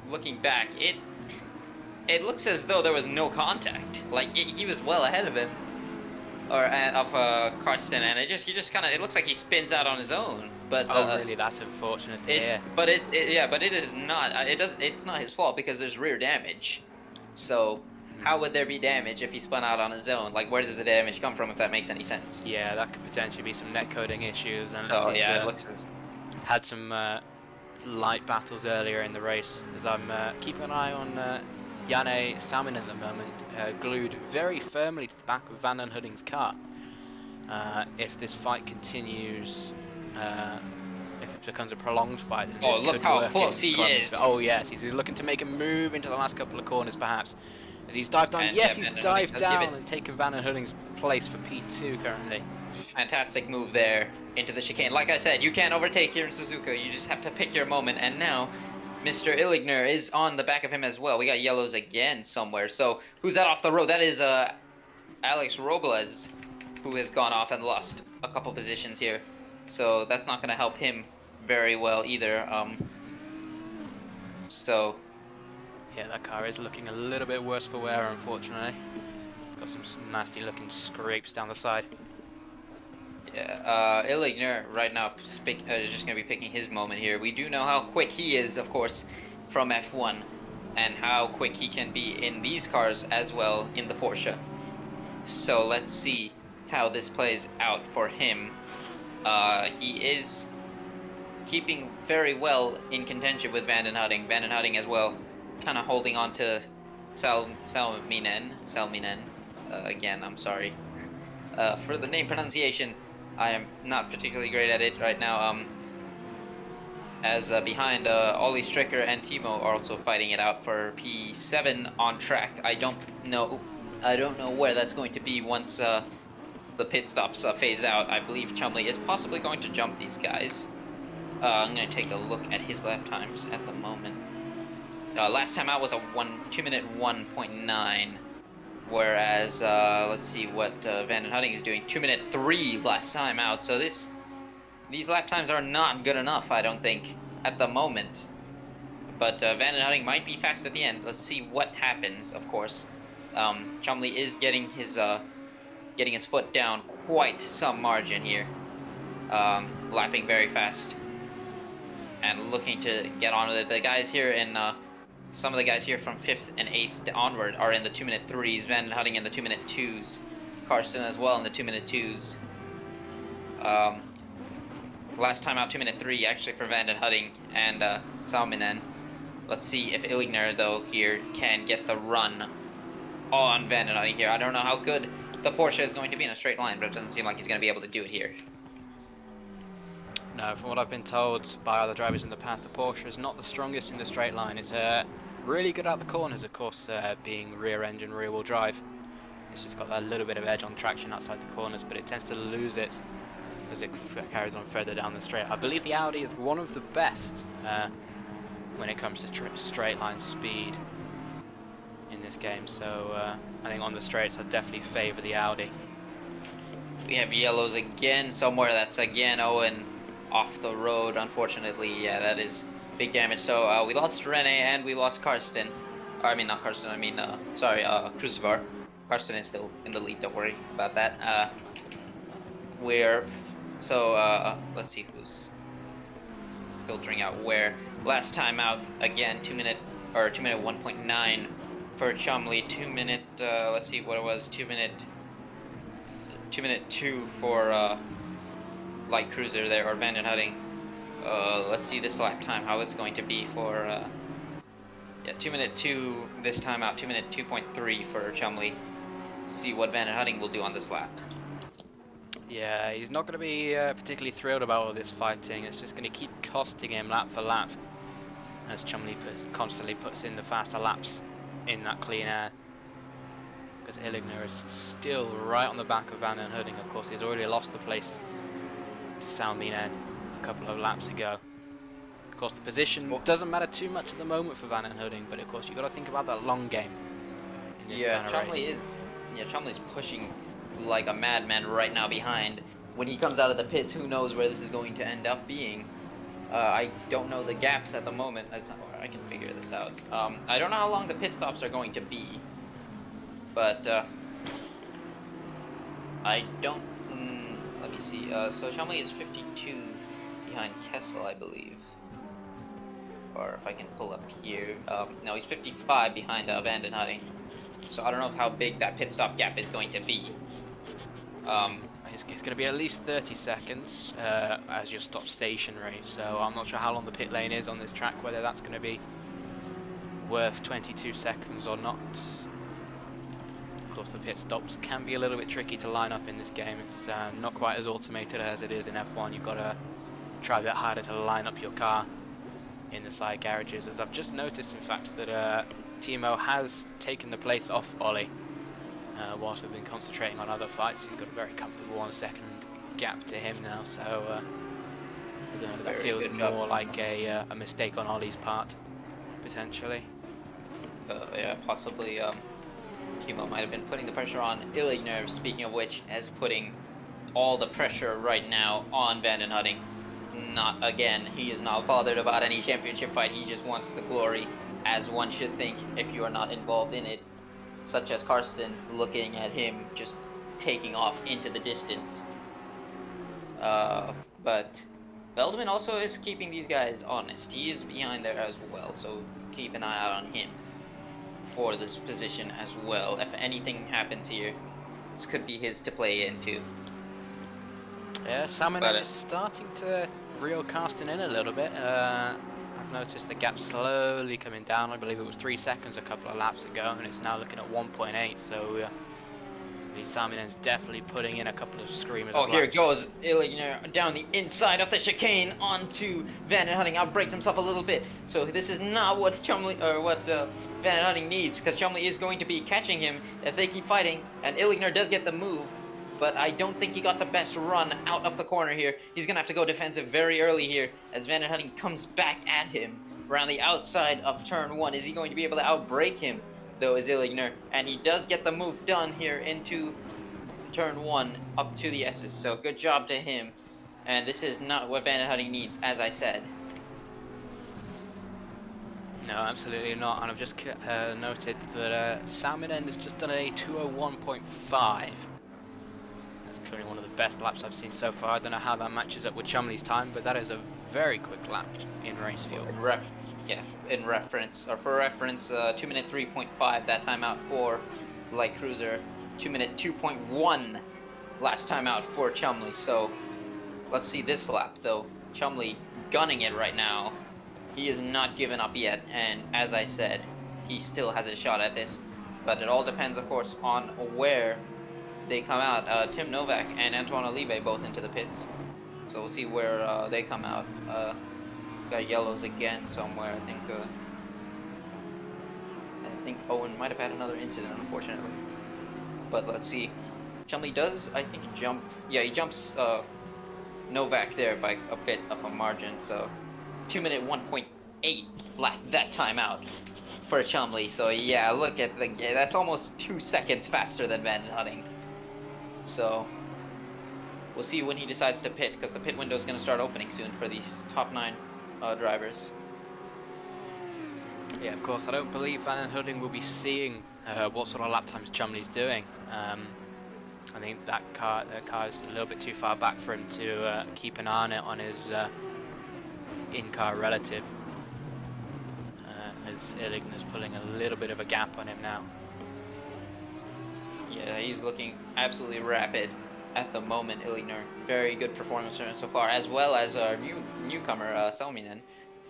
[SPEAKER 2] looking back, it looks as though there was no contact. Like he was well ahead of him, or of Karsten, and he just kind of, it looks like he spins out on his own. But
[SPEAKER 1] oh, really? That's unfortunate to hear.
[SPEAKER 2] But it is not. It's not his fault because there's rear damage. So how would there be damage if he spun out on his own? Like, where does the damage come from, if that makes any sense?
[SPEAKER 1] Yeah, that could potentially be some net coding issues. And
[SPEAKER 2] it looks
[SPEAKER 1] had some light battles earlier in the race. As I'm keeping an eye on Janne Salmon at the moment, glued very firmly to the back of Van den Hudding's car. If this fight continues, if it becomes a prolonged fight, then this
[SPEAKER 2] look
[SPEAKER 1] could
[SPEAKER 2] how
[SPEAKER 1] work
[SPEAKER 2] close he is.
[SPEAKER 1] Oh yes, he's looking to make a move into the last couple of corners, perhaps. As he's dived down, yes, he's dived down and taken Van den Hudding's place for P2 currently.
[SPEAKER 2] Fantastic move there into the chicane. Like I said, you can't overtake here in Suzuka. You just have to pick your moment. And now, Mr. Illigner is on the back of him as well. We got yellows again somewhere. So who's that off the road? That is Alex Robles, who has gone off and lost a couple positions here. So that's not going to help him very well either.
[SPEAKER 1] Yeah, that car is looking a little bit worse for wear, unfortunately. Got some nasty looking scrapes down the side.
[SPEAKER 2] Yeah, Illigner right now is just going to be picking his moment here. We do know how quick he is, of course, from F1, and how quick he can be in these cars as well in the Porsche. So let's see how this plays out for him. He is keeping very well in contention with Van den Hudding. Van den Hudding as well, kind of holding on to Salminen. Again, I'm sorry for the name pronunciation. I am not particularly great at it right now. as behind Ollie Stricker and Timo are also fighting it out for P7 on track. I don't know where that's going to be once the pit stops phase out. I believe Chumley is possibly going to jump these guys. I'm going to take a look at his lap times at the moment. Last time out was a 2 minute 1.9, whereas let's see what Van den Hutting is doing. 2 minute 3 last time out. So these lap times are not good enough, I don't think, at the moment. But Van den Hutting might be fast at the end. Let's see what happens. Of course, Chumley is getting his foot down quite some margin here, lapping very fast and looking to get on with it. The guys here in some of the guys here from 5th and 8th onward are in the 2 minute 3s. Van den Hutting in the 2 minute 2s. Karsten as well in the 2 minute 2s. Last time out 2 minute 3 actually for Van den Hutting and Salminen. Let's see if Illigner though here can get the run on Van den Hutting here. I don't know how good the Porsche is going to be in a straight line, but it doesn't seem like he's going to be able to do it here.
[SPEAKER 1] No, from what I've been told by other drivers in the past, the Porsche is not the strongest in the straight line. It's really good out the corners, of course, being rear engine, rear wheel drive. It's just got a little bit of edge on traction outside the corners, but it tends to lose it as it carries on further down the straight. I believe the Audi is one of the best when it comes to straight line speed in this game, so I think on the straights I'd definitely favour the Audi.
[SPEAKER 2] We have yellows again somewhere. That's again Owen off the road, unfortunately. Yeah, that is big damage. So we lost Rene and we lost Karsten. I mean, not Karsten, I mean, sorry, Crucivar. Karsten is still in the lead, don't worry about that. Let's see who's filtering out where. Last time out, again, 2 minute 1.9 for Chumley. 2 minute, let's see what it was, 2 minute 2 for Light Cruiser there, or Van den Hutting. Let's see this lap time, how it's going to be for, yeah, 2 minute 2 this time out, 2 minute 2.3 for Chumley. See what Van den Hutting will do on this lap.
[SPEAKER 1] Yeah, he's not going to be particularly thrilled about all this fighting. It's just going to keep costing him lap for lap as Chumley constantly puts in the faster laps in that clean air. Because Illigner is still right on the back of Van den Hutting. Of course, he's already lost the place to Salminen a couple of laps ago. Of course, the position doesn't matter too much at the moment for Van den Hutting, but of course you've got to think about that long game in this kind of race.
[SPEAKER 2] Chumley's pushing like a madman right now behind. When he comes out of the pits, who knows where this is going to end up being. I don't know the gaps at the moment. That's not where I can figure this out. I don't know how long the pit stops are going to be, but I don't. Let me see. So Chumley is 52 behind Kessel, I believe. Or if I can pull up here. No, he's 55 behind Van den Hutting. So I don't know how big that pit stop gap is going to be.
[SPEAKER 1] It's going to be at least 30 seconds as your stop stationary, so I'm not sure how long the pit lane is on this track, whether that's going to be worth 22 seconds or not. Of course, the pit stops can be a little bit tricky to line up in this game. It's not quite as automated as it is in F1. You've got to try a bit harder to line up your car in the side garages, as I've just noticed, in fact, that Timo has taken the place off Ollie. Whilst we've been concentrating on other fights, he's got a very comfortable 1 second gap to him now, so that feels more like a mistake on Ollie's part, potentially.
[SPEAKER 2] Yeah, possibly. Timo might have been putting the pressure on Illigner, speaking of which, as putting all the pressure right now on Van den Hutting. Not again, he is not bothered about any championship fight, he just wants the glory, as one should think if you are not involved in it. Such as Karsten, looking at him just taking off into the distance. But Veldman also is keeping these guys honest. He is behind there as well, so keep an eye out on him for this position as well. If anything happens here, this could be his to play into.
[SPEAKER 1] Yeah, Salminen is starting to reel Karsten in a little bit. I've noticed the gap slowly coming down. I believe it was 3 seconds a couple of laps ago, and it's now looking at 1.8, so Salminen's definitely putting in a couple of screamers.
[SPEAKER 2] Oh,
[SPEAKER 1] of
[SPEAKER 2] here
[SPEAKER 1] laps.
[SPEAKER 2] goes Illigner down the inside of the chicane onto Van Hutting. Outbreaks himself a little bit. So this is not what Chumley or what Van Hutting needs, because Chumley is going to be catching him if they keep fighting. And Illigner does get the move, but I don't think he got the best run out of the corner here. He's gonna have to go defensive very early here as Van Hutting comes back at him around the outside of turn 1. Is he going to be able to outbrake him, though, is Illigner? And he does get the move done here into turn 1 up to the S's, so good job to him. And this is not what Van Hutting needs, as I said.
[SPEAKER 1] No, absolutely not. And I've just noted that Salminen has just done a 2:01.5. That's currently one of the best laps I've seen so far. I don't know how that matches up with Chumley's time, but that is a very quick lap in race fuel.
[SPEAKER 2] For reference, 2 minute 3.5 that time out for Light Cruiser, 2 minute 2.1 last time out for Chumley. So let's see this lap though. Chumley gunning it right now. He is not given up yet, and as I said, he still has a shot at this, but it all depends of course on where they come out. Tim Novak and Antoine Olive both into the pits, so we'll see where they come out. Got yellows again somewhere. I think Owen might have had another incident, unfortunately. But let's see. Chumley does, I think, jump. Yeah, he jumps Novak there by a bit of a margin. So 2 minute 1.8 lap that time out for Chumley. So yeah, look at that's almost 2 seconds faster than Van Hutting. So we'll see when he decides to pit, because the pit window is going to start opening soon for these top 9 drivers.
[SPEAKER 1] Yeah, of course. I don't believe Van Hutting will be seeing what sort of lap times Chumley's doing. I think that car is a little bit too far back for him to keep an eye on it on his in-car relative. As Illigner's pulling a little bit of a gap on him now.
[SPEAKER 2] Yeah, he's looking absolutely rapid at the moment, Illigner. Very good performance so far, as well as our newcomer, Salminen,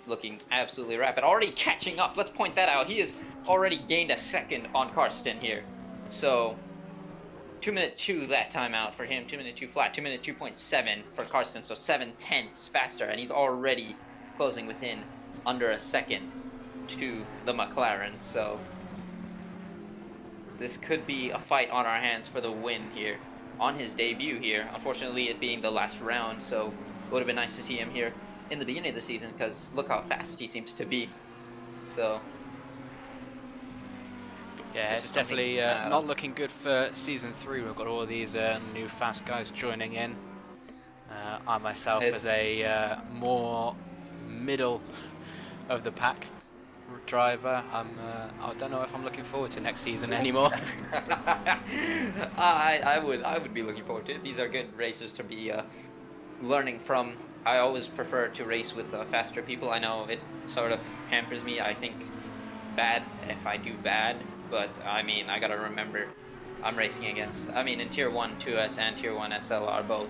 [SPEAKER 2] looking absolutely rapid. Already catching up, let's point that out. He has already gained a second on Karsten here. So, 2 minute 2 that time out for him, 2 minute 2 flat, 2 minute 2.7 for Karsten, so 7/10 faster, and he's already closing within under a second to the McLaren. So, this could be a fight on our hands for the win here on his debut here. Unfortunately, it being the last round, so it would have been nice to see him here in the beginning of the season, because look how fast he seems to be. So
[SPEAKER 1] yeah, it's definitely not looking good for season 3. We've got all these new fast guys joining in. I myself, as a more middle of the pack driver, I don't know if I'm looking forward to next season anymore.
[SPEAKER 2] I would be looking forward to it. These are good races to be learning from. I always prefer to race with faster people. I know it sort of hampers me, I think, bad if I do bad, but I mean, I gotta remember I'm racing against, in Tier 1 2S and Tier 1 SL are both,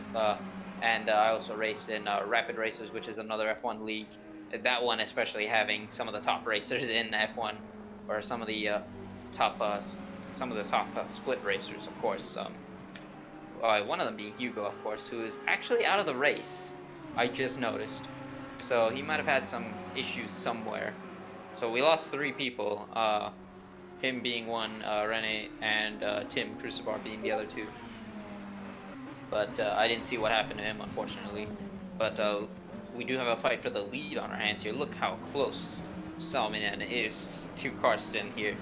[SPEAKER 2] and I also race in Rapid Racers, which is another F1 league. That one especially having some of the top racers in F1, or some of the top split racers, of course. One of them being Hugo, of course, who is actually out of the race. I just noticed, so he might have had some issues somewhere. So we lost 3 people, him being one, Rene, and Tim Crucibar being the other 2. But I didn't see what happened to him, unfortunately. But we do have a fight for the lead on our hands here. Look how close Salminen is to Karsten here.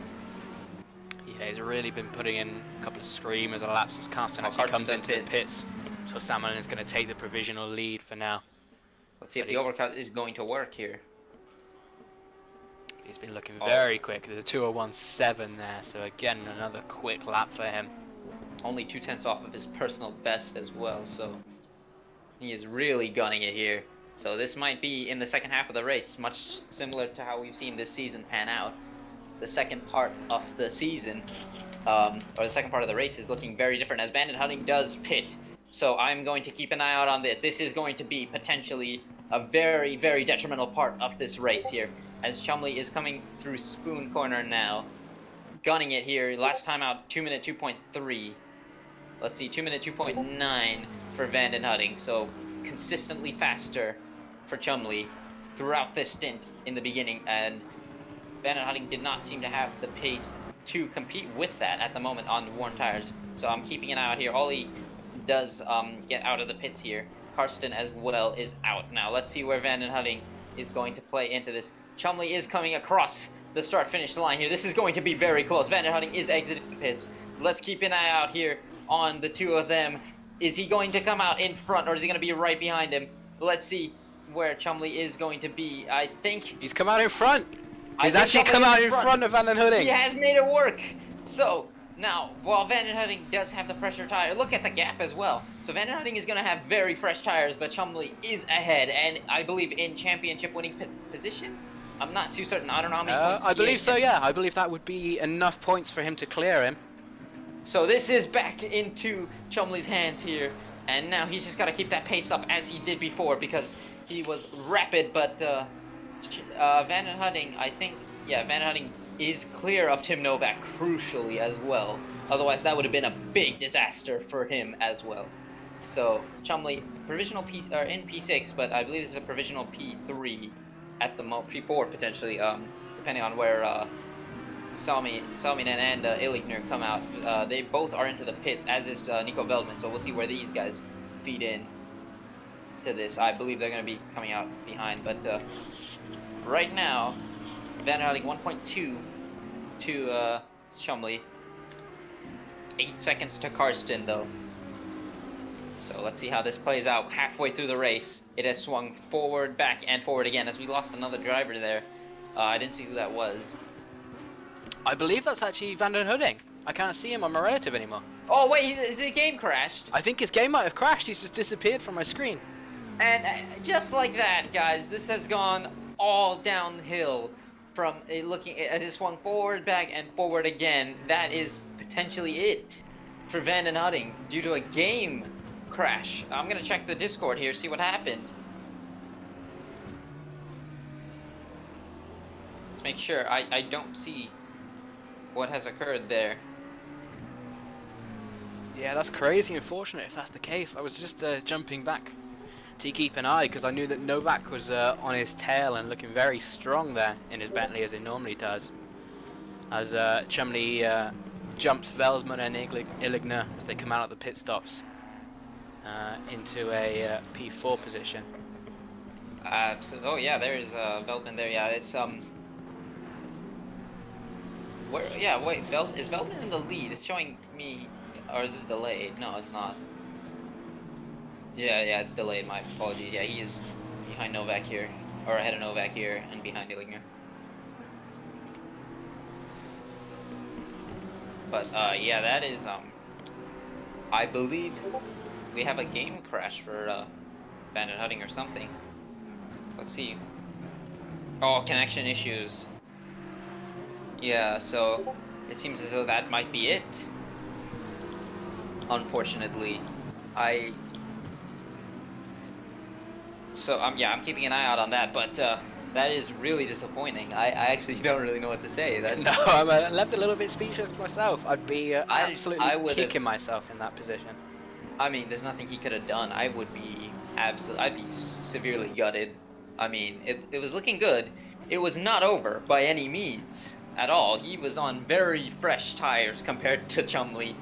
[SPEAKER 1] Yeah, he's really been putting in a couple of screamers and laps as Karsten actually comes into the pits. So Salminen is going to take the provisional lead for now.
[SPEAKER 2] Let's see if the overcut is going to work here.
[SPEAKER 1] He's been looking very quick. There's a 2:01.7 there, so again another quick lap for him.
[SPEAKER 2] Only 2/10 off of his personal best as well, so he is really gunning it here. So this might be in the second half of the race, much similar to how we've seen this season pan out. The second part of the season, or the second part of the race, is looking very different as Bandit Hunting does pit. So I'm going to keep an eye out on this. This is going to be potentially a very, very detrimental part of this race here, as Chumley is coming through Spoon Corner now, gunning it here. Last time out, 2 minute 2.3. Let's see, 2 minute 2.9 for Van den Hutting, so consistently faster for Chumley throughout this stint in the beginning, and Van den Hutting did not seem to have the pace to compete with that at the moment on worn tires. So I'm keeping an eye out here. Ollie does get out of the pits here. Karsten as well is out. Now let's see where Van den Hutting is going to play into this. Chumley is coming across the start-finish line here. This is going to be very close. Van den Hutting is exiting the pits. Let's keep an eye out here on the two of them. Is he going to come out in front, or is he going to be right behind him? Let's see where Chumley is going to be. I think
[SPEAKER 1] he's come out in front. He's actually come out in front of Van den Hutting.
[SPEAKER 2] He has made it work. So now, while Van den Hutting does have the fresher tire, look at the gap as well. So Van den Hutting is going to have very fresh tires, but Chumley is ahead, and I believe in championship winning position. I'm not too certain. I don't know how many points.
[SPEAKER 1] I believe so. Yeah, I believe that would be enough points for him to clear him.
[SPEAKER 2] So this is back into Chumley's hands here, and now he's just got to keep that pace up as he did before, because he was rapid, but Van den Hutting, I think, yeah, Van den Hutting is clear of Tim Novak crucially as well. Otherwise, that would have been a big disaster for him as well. So Chumley, provisional P or in P6, but I believe this is a provisional P3 at the P4 potentially, depending on where Salminen and Illigner come out. They both are into the pits, as is Nico Veldman. So we'll see where these guys feed in to this. I believe they're going to be coming out behind, but right now, Van den Hutting 1.2 to Chumley. 8 seconds to Karsten though. So let's see how this plays out. Halfway through the race, it has swung forward, back, and forward again as we lost another driver there. I didn't see who that was.
[SPEAKER 1] I believe that's actually Van den Hutting. I can't see him on my relative anymore.
[SPEAKER 2] Oh wait, his game crashed.
[SPEAKER 1] I think his game might have crashed. He's just disappeared from my screen.
[SPEAKER 2] And just like that, guys, this has gone all downhill from looking at it swung forward, back, and forward again. That is potentially it for Van den Hutting due to a game crash. I'm gonna check the Discord here, see what happened. Let's make sure. I don't see what has occurred there.
[SPEAKER 1] Yeah, that's crazy. Unfortunate if that's the case. I was just jumping back to keep an eye because I knew that Novak was on his tail and looking very strong there in his Bentley as he normally does. As Chumley jumps Veldman and Illigner as they come out of the pit stops into a P4 position.
[SPEAKER 2] Oh yeah, there's Veldman there. Yeah, it's where? Yeah, wait. Is Veldman in the lead? It's showing me, or is this delayed? No, it's not. Yeah, it's delayed. My apologies. Yeah, he is behind Novak here, or ahead of Novak here, and behind Illigner. But yeah, that is I believe we have a game crash for Van den Hutting or something. Let's see. Oh, connection issues. Yeah, so it seems as though that might be it. Unfortunately, yeah, I'm keeping an eye out on that, but that is really disappointing. I actually don't really know what to say.
[SPEAKER 1] No, I'm left a little bit speechless myself. I'd be absolutely kicking myself in that position.
[SPEAKER 2] I mean, there's nothing he could have done. I'd be severely gutted. I mean, it was looking good. It was not over by any means at all. He was on very fresh tires compared to Chumley,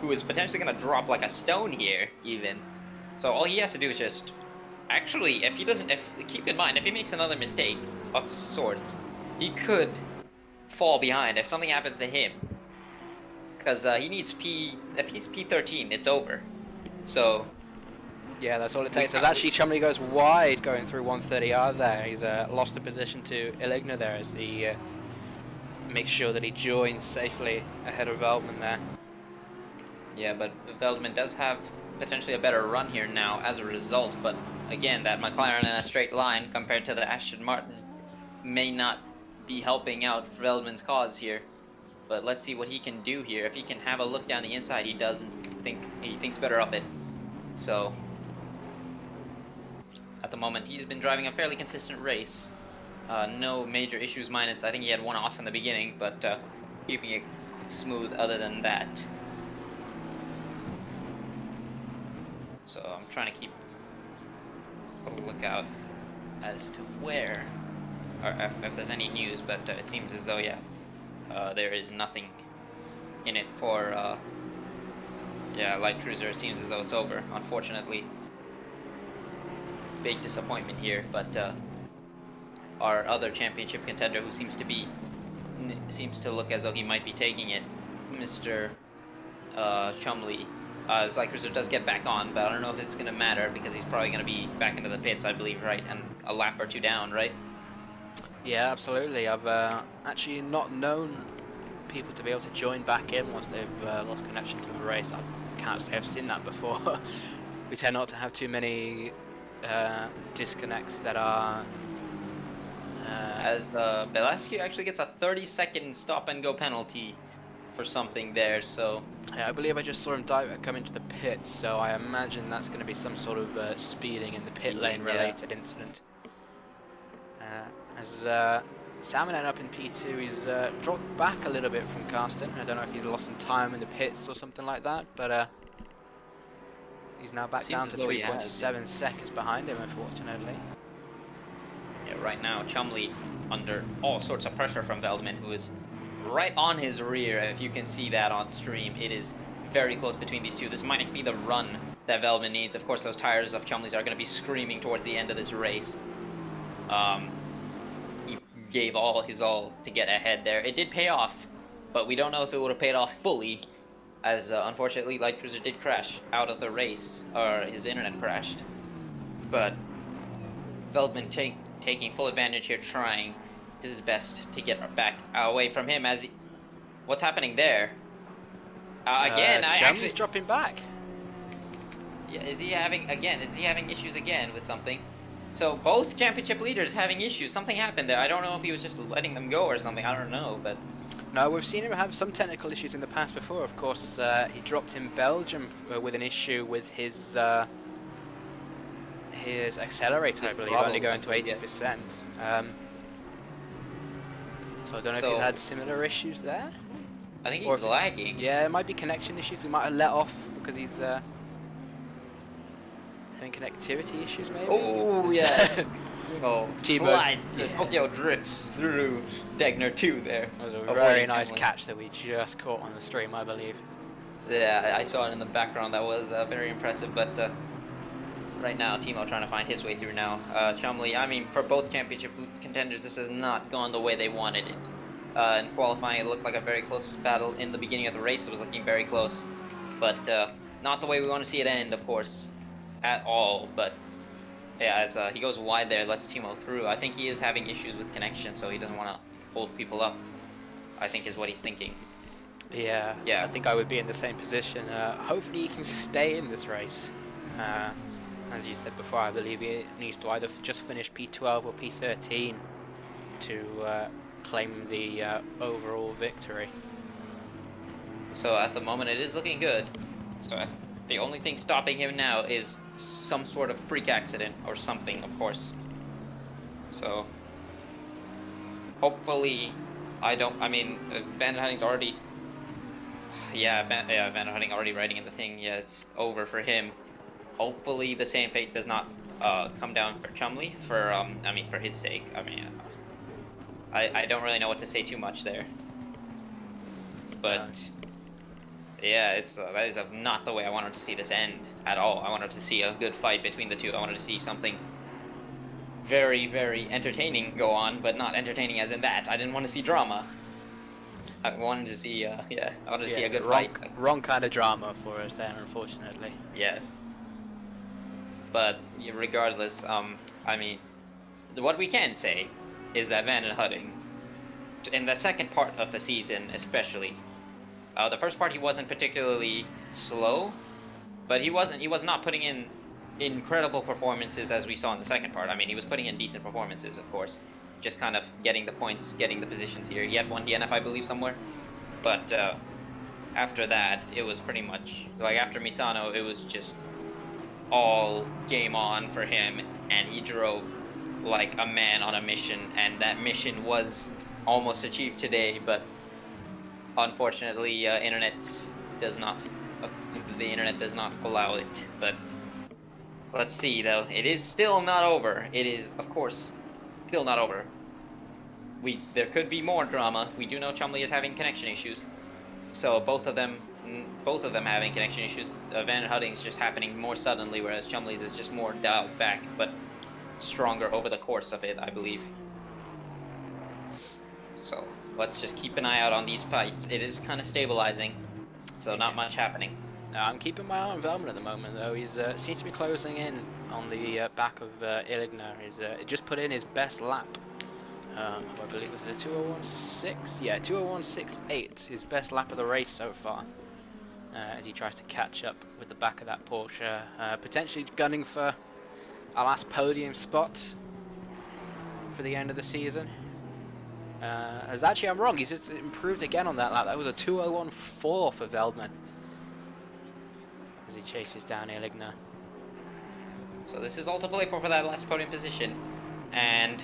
[SPEAKER 2] who is potentially going to drop like a stone here, even. So all he has to do is just... Actually, keep in mind, if he makes another mistake of sorts, he could fall behind if something happens to him. Because he needs if he's P13, it's over. So...
[SPEAKER 1] Yeah, that's all it takes. As actually Chumley goes wide going through 130R there. He's lost the position to Illigner there as he makes sure that he joins safely ahead of Veldman there.
[SPEAKER 2] Yeah, but Veldman does have potentially a better run here now as a result, but again, that McLaren in a straight line compared to the Aston Martin may not be helping out Veldman's cause here. But let's see what he can do here. If he can have a look down the inside, he thinks better of it. So at the moment, he's been driving a fairly consistent race. No major issues minus, I think he had one off in the beginning, but keeping it smooth other than that. so I'm trying to keep a lookout as to where, or if there's any news, but it seems as though, yeah, there is nothing in it for, yeah, Light Cruiser. It seems as though it's over, unfortunately. Big disappointment here, but our other championship contender, who seems to look as though he might be taking it, Mr. Chumley. His Light Cruiser does get back on, but I don't know if it's going to matter because he's probably going to be back into the pits, I believe, right? And a lap or two down, right?
[SPEAKER 1] Yeah, absolutely. I've actually not known people to be able to join back in once they've lost connection to the race. I can't say I've seen that before. We tend not to have too many disconnects that are...
[SPEAKER 2] As Velasquez actually gets a 30-second stop-and-go penalty for something there, so...
[SPEAKER 1] Yeah, I believe I just saw him come into the pits, so I imagine that's going to be some sort of speeding in the pit lane related incident. As Salmon ended up in P2, he's dropped back a little bit from Karsten. I don't know if he's lost some time in the pits or something like that, but he's now back down to 3.7 seconds behind him, unfortunately.
[SPEAKER 2] Yeah, right now Chumley under all sorts of pressure from Veldman, who is right on his rear. If you can see that on stream, it is very close between these two. This might be the run that Veldman needs. Of course, those tires of Chumley's are going to be screaming towards the end of this race. He gave all his all to get ahead there. It did pay off, but we don't know if it would have paid off fully, as unfortunately Light Cruiser did crash out of the race, or his internet crashed. But Veldman taking full advantage here, trying his best to get back away from him. As what's happening there? Again,
[SPEAKER 1] Chumley's dropping back.
[SPEAKER 2] Yeah, is he having issues again with something? So both championship leaders having issues. Something happened there. I don't know if he was just letting them go or something. I don't know, but
[SPEAKER 1] no, we've seen him have some technical issues in the past before. Of course, he dropped in Belgium with an issue with his accelerator, I believe, only going to 80%. So I don't know if he's had similar issues there.
[SPEAKER 2] I think he's lagging.
[SPEAKER 1] Yeah, it might be connection issues. He might have let off because he's having connectivity issues, maybe.
[SPEAKER 2] Oh yeah. Oh, slide.
[SPEAKER 1] Yeah.
[SPEAKER 2] Tokyo drifts through Degner 2 there.
[SPEAKER 1] That was a very nice catch that we just caught on the stream, I believe.
[SPEAKER 2] Yeah, I saw it in the background. That was very impressive, but right now, Timo trying to find his way through now. Chumley, I mean, for both championship contenders, this has not gone the way they wanted it. In qualifying, it looked like a very close battle. In the beginning of the race, it was looking very close. But not the way we want to see it end, of course, at all. But yeah, as he goes wide there, lets Timo through. I think he is having issues with connection, so he doesn't want to hold people up, I think is what he's thinking.
[SPEAKER 1] Yeah, I think I would be in the same position. Hopefully he can stay in this race. As you said before, I believe he needs to either just finish P12 or P13 to claim the overall victory.
[SPEAKER 2] So at the moment it is looking good. So the only thing stopping him now is some sort of freak accident or something, of course. So hopefully I mean, Van Hunting's already... Yeah, Van Hunting already writing in the thing. Yeah, it's over for him. Hopefully the same fate does not come down for Chumley, for I mean, for his sake. I mean, I don't really know what to say too much there. But yeah, it's that is not the way I wanted to see this end at all. I wanted to see a good fight between the two. I wanted to see something very, very entertaining go on, but not entertaining as in that. I didn't want to see drama. I wanted to see, I wanted to see a good fight.
[SPEAKER 1] Wrong kind of drama for us there, unfortunately.
[SPEAKER 2] Yeah. But regardless, I mean, what we can say is that Van Hunting, in the second part of the season especially, the first part he wasn't particularly slow, but he was not putting in incredible performances as we saw in the second part. I mean, he was putting in decent performances, of course, just kind of getting the points, getting the positions here. He had one DNF, I believe, somewhere, but after that, it was pretty much, like after Misano, it was just all game on for him, and he drove like a man on a mission, and that mission was almost achieved today, but unfortunately the internet does not allow it. But Let's see, though. It is still not over. It is, of course, still not over. There could be more drama. We do know Chumley is having connection issues. So both of them having connection issues. Van Hudding's just happening more suddenly, whereas Chumley's is just more dialed back, but stronger over the course of it, I believe. So let's just keep an eye out on these fights. It is kind of stabilizing, so not much happening.
[SPEAKER 1] I'm keeping my eye on Velman at the moment, though. He's seems to be closing in on the back of Illigner. He's just put in his best lap. I believe it was a 2:01.6. Yeah, 2:01.68. His best lap of the race so far. As he tries to catch up with the back of that Porsche, potentially gunning for a last podium spot for the end of the season. As actually I'm wrong. He's improved again on that lap. That was a 2:01.4 for Veldman as he chases down Illigner.
[SPEAKER 2] So this is all to play for that last podium position, and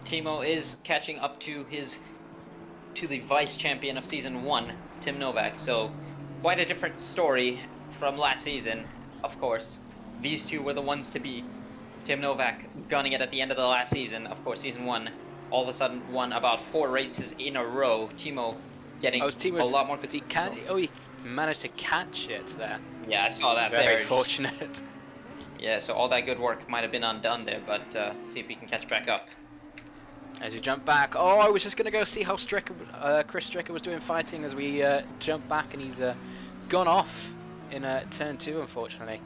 [SPEAKER 2] Timo is catching up to the vice champion of season 1, Tim Novak. So quite a different story from last season, of course. These two were the ones to beat. Tim Novak gunning it at the end of the last season, of course, season 1. All of a sudden won about 4 races in a row. Timo getting a lot more.
[SPEAKER 1] But he managed to catch it there.
[SPEAKER 2] Yeah, I saw that
[SPEAKER 1] Very
[SPEAKER 2] there.
[SPEAKER 1] fortunate.
[SPEAKER 2] Yeah, so all that good work might have been undone there, but see if we can catch back up.
[SPEAKER 1] As we jump back, I was just going to go see how Chris Stricker was doing fighting as we jump back, and he's gone off in turn 2, unfortunately.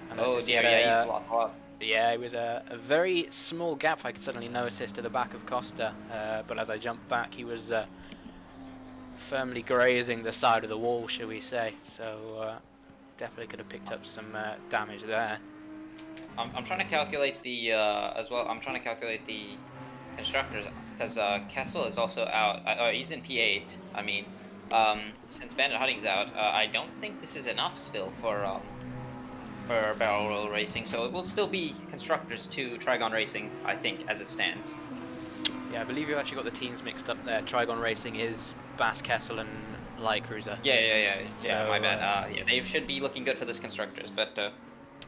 [SPEAKER 2] He's lost a lot.
[SPEAKER 1] Yeah, it was a very small gap I could suddenly notice to the back of Costa, but as I jumped back, he was firmly grazing the side of the wall, shall we say, so definitely could have picked up some damage there.
[SPEAKER 2] I'm trying to calculate the, as well, I'm trying to calculate the constructors, because Kessel is also out. He's in P8. I mean, since Bandit Hudding's out, I don't think this is enough still for Barrel Roll Racing, so it will still be constructors to Trigon Racing, I think, as it stands.
[SPEAKER 1] Yeah, I believe you've actually got the teams mixed up there. Trigon Racing is Bass Kessel and Light Cruiser.
[SPEAKER 2] Yeah,
[SPEAKER 1] So,
[SPEAKER 2] my bad. Yeah, they should be looking good for this constructors, but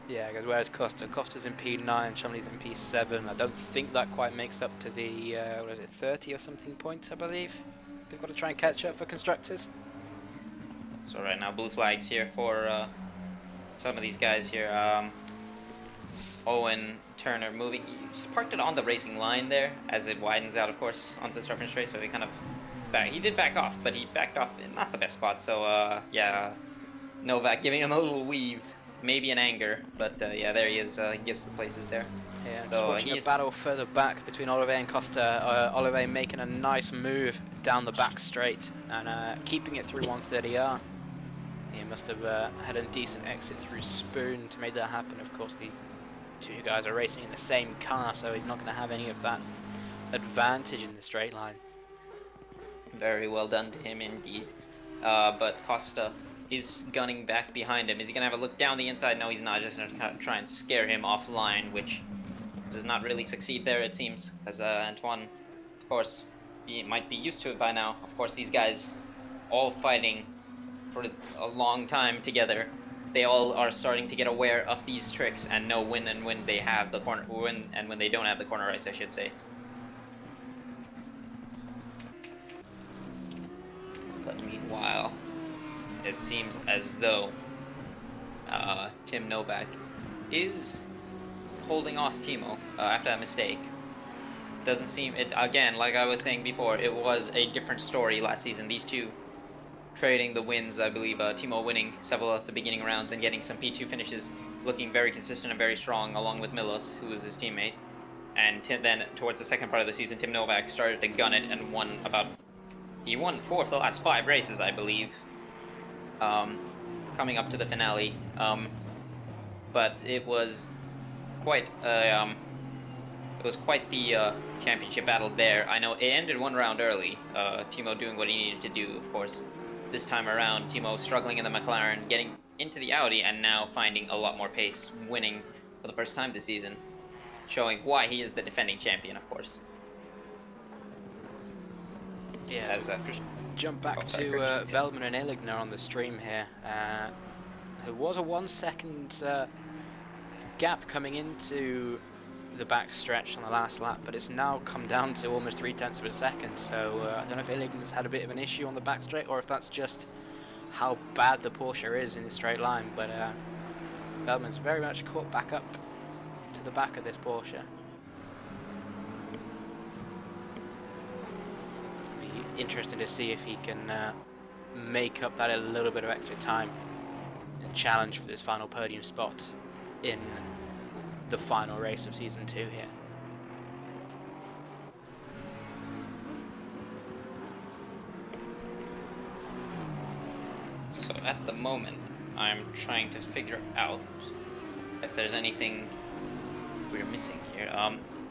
[SPEAKER 1] yeah, because where's Costa? Costa's in P9, Chumley's in P7. I don't think that quite makes up to the, 30 or something points, I believe. They've got to try and catch up for constructors.
[SPEAKER 2] So right now, blue flags here for some of these guys here. Owen Turner moving. He just parked it on the racing line there as it widens out, of course, onto the start finish straight. So he kind of he did back off, but he backed off in not the best spot. So yeah, Novak giving him a little weave, maybe in anger, but yeah, there he is. He gives the places there.
[SPEAKER 1] Yeah,
[SPEAKER 2] so
[SPEAKER 1] just watching a battle further back between Oliver and Costa. Oliver making a nice move down the back straight and keeping it through 130R. He must have had a decent exit through Spoon to make that happen. Of course, these two guys are racing in the same car, so he's not going to have any of that advantage in the straight line.
[SPEAKER 2] Very well done to him indeed. But Costa is gunning back behind him. Is he going to have a look down the inside? No, he's not. Just going to try and scare him offline, which does not really succeed there, it seems. Because Antoine, of course, he might be used to it by now. Of course, these guys all fighting for a long time together. They all are starting to get aware of these tricks and know when and when they have the corner, when they don't have the corner ice, I should say. But meanwhile, it seems as though Tim Novak is holding off Timo after that mistake. Doesn't seem it again, like I was saying before. It was a different story last season. These two trading the wins, I believe. Timo winning several of the beginning rounds and getting some P2 finishes, looking very consistent and very strong, along with Milos, who was his teammate. And then towards the second part of the season, Tim Novak started to gun it and won he won 4 of the last 5 races, I believe, coming up to the finale. But it was quite the championship battle there. I know it ended 1 round early. Timo doing what he needed to do, of course. This time around, Timo struggling in the McLaren, getting into the Audi, and now finding a lot more pace, winning for the first time this season, showing why he is the defending champion, of course.
[SPEAKER 1] Yeah,
[SPEAKER 2] As
[SPEAKER 1] jump back to Veldman and Illigner on the stream here. There was a 1 second gap coming into the back stretch on the last lap, but it's now come down to almost 3/10 of a second. So I don't know if Illign's had a bit of an issue on the back straight, or if that's just how bad the Porsche is in a straight line. But Feldman's very much caught back up to the back of this Porsche. Be interesting to see if he can make up that a little bit of extra time and challenge for this final podium spot in the final race of season 2 here.
[SPEAKER 2] So at the moment, I'm trying to figure out if there's anything we're missing here.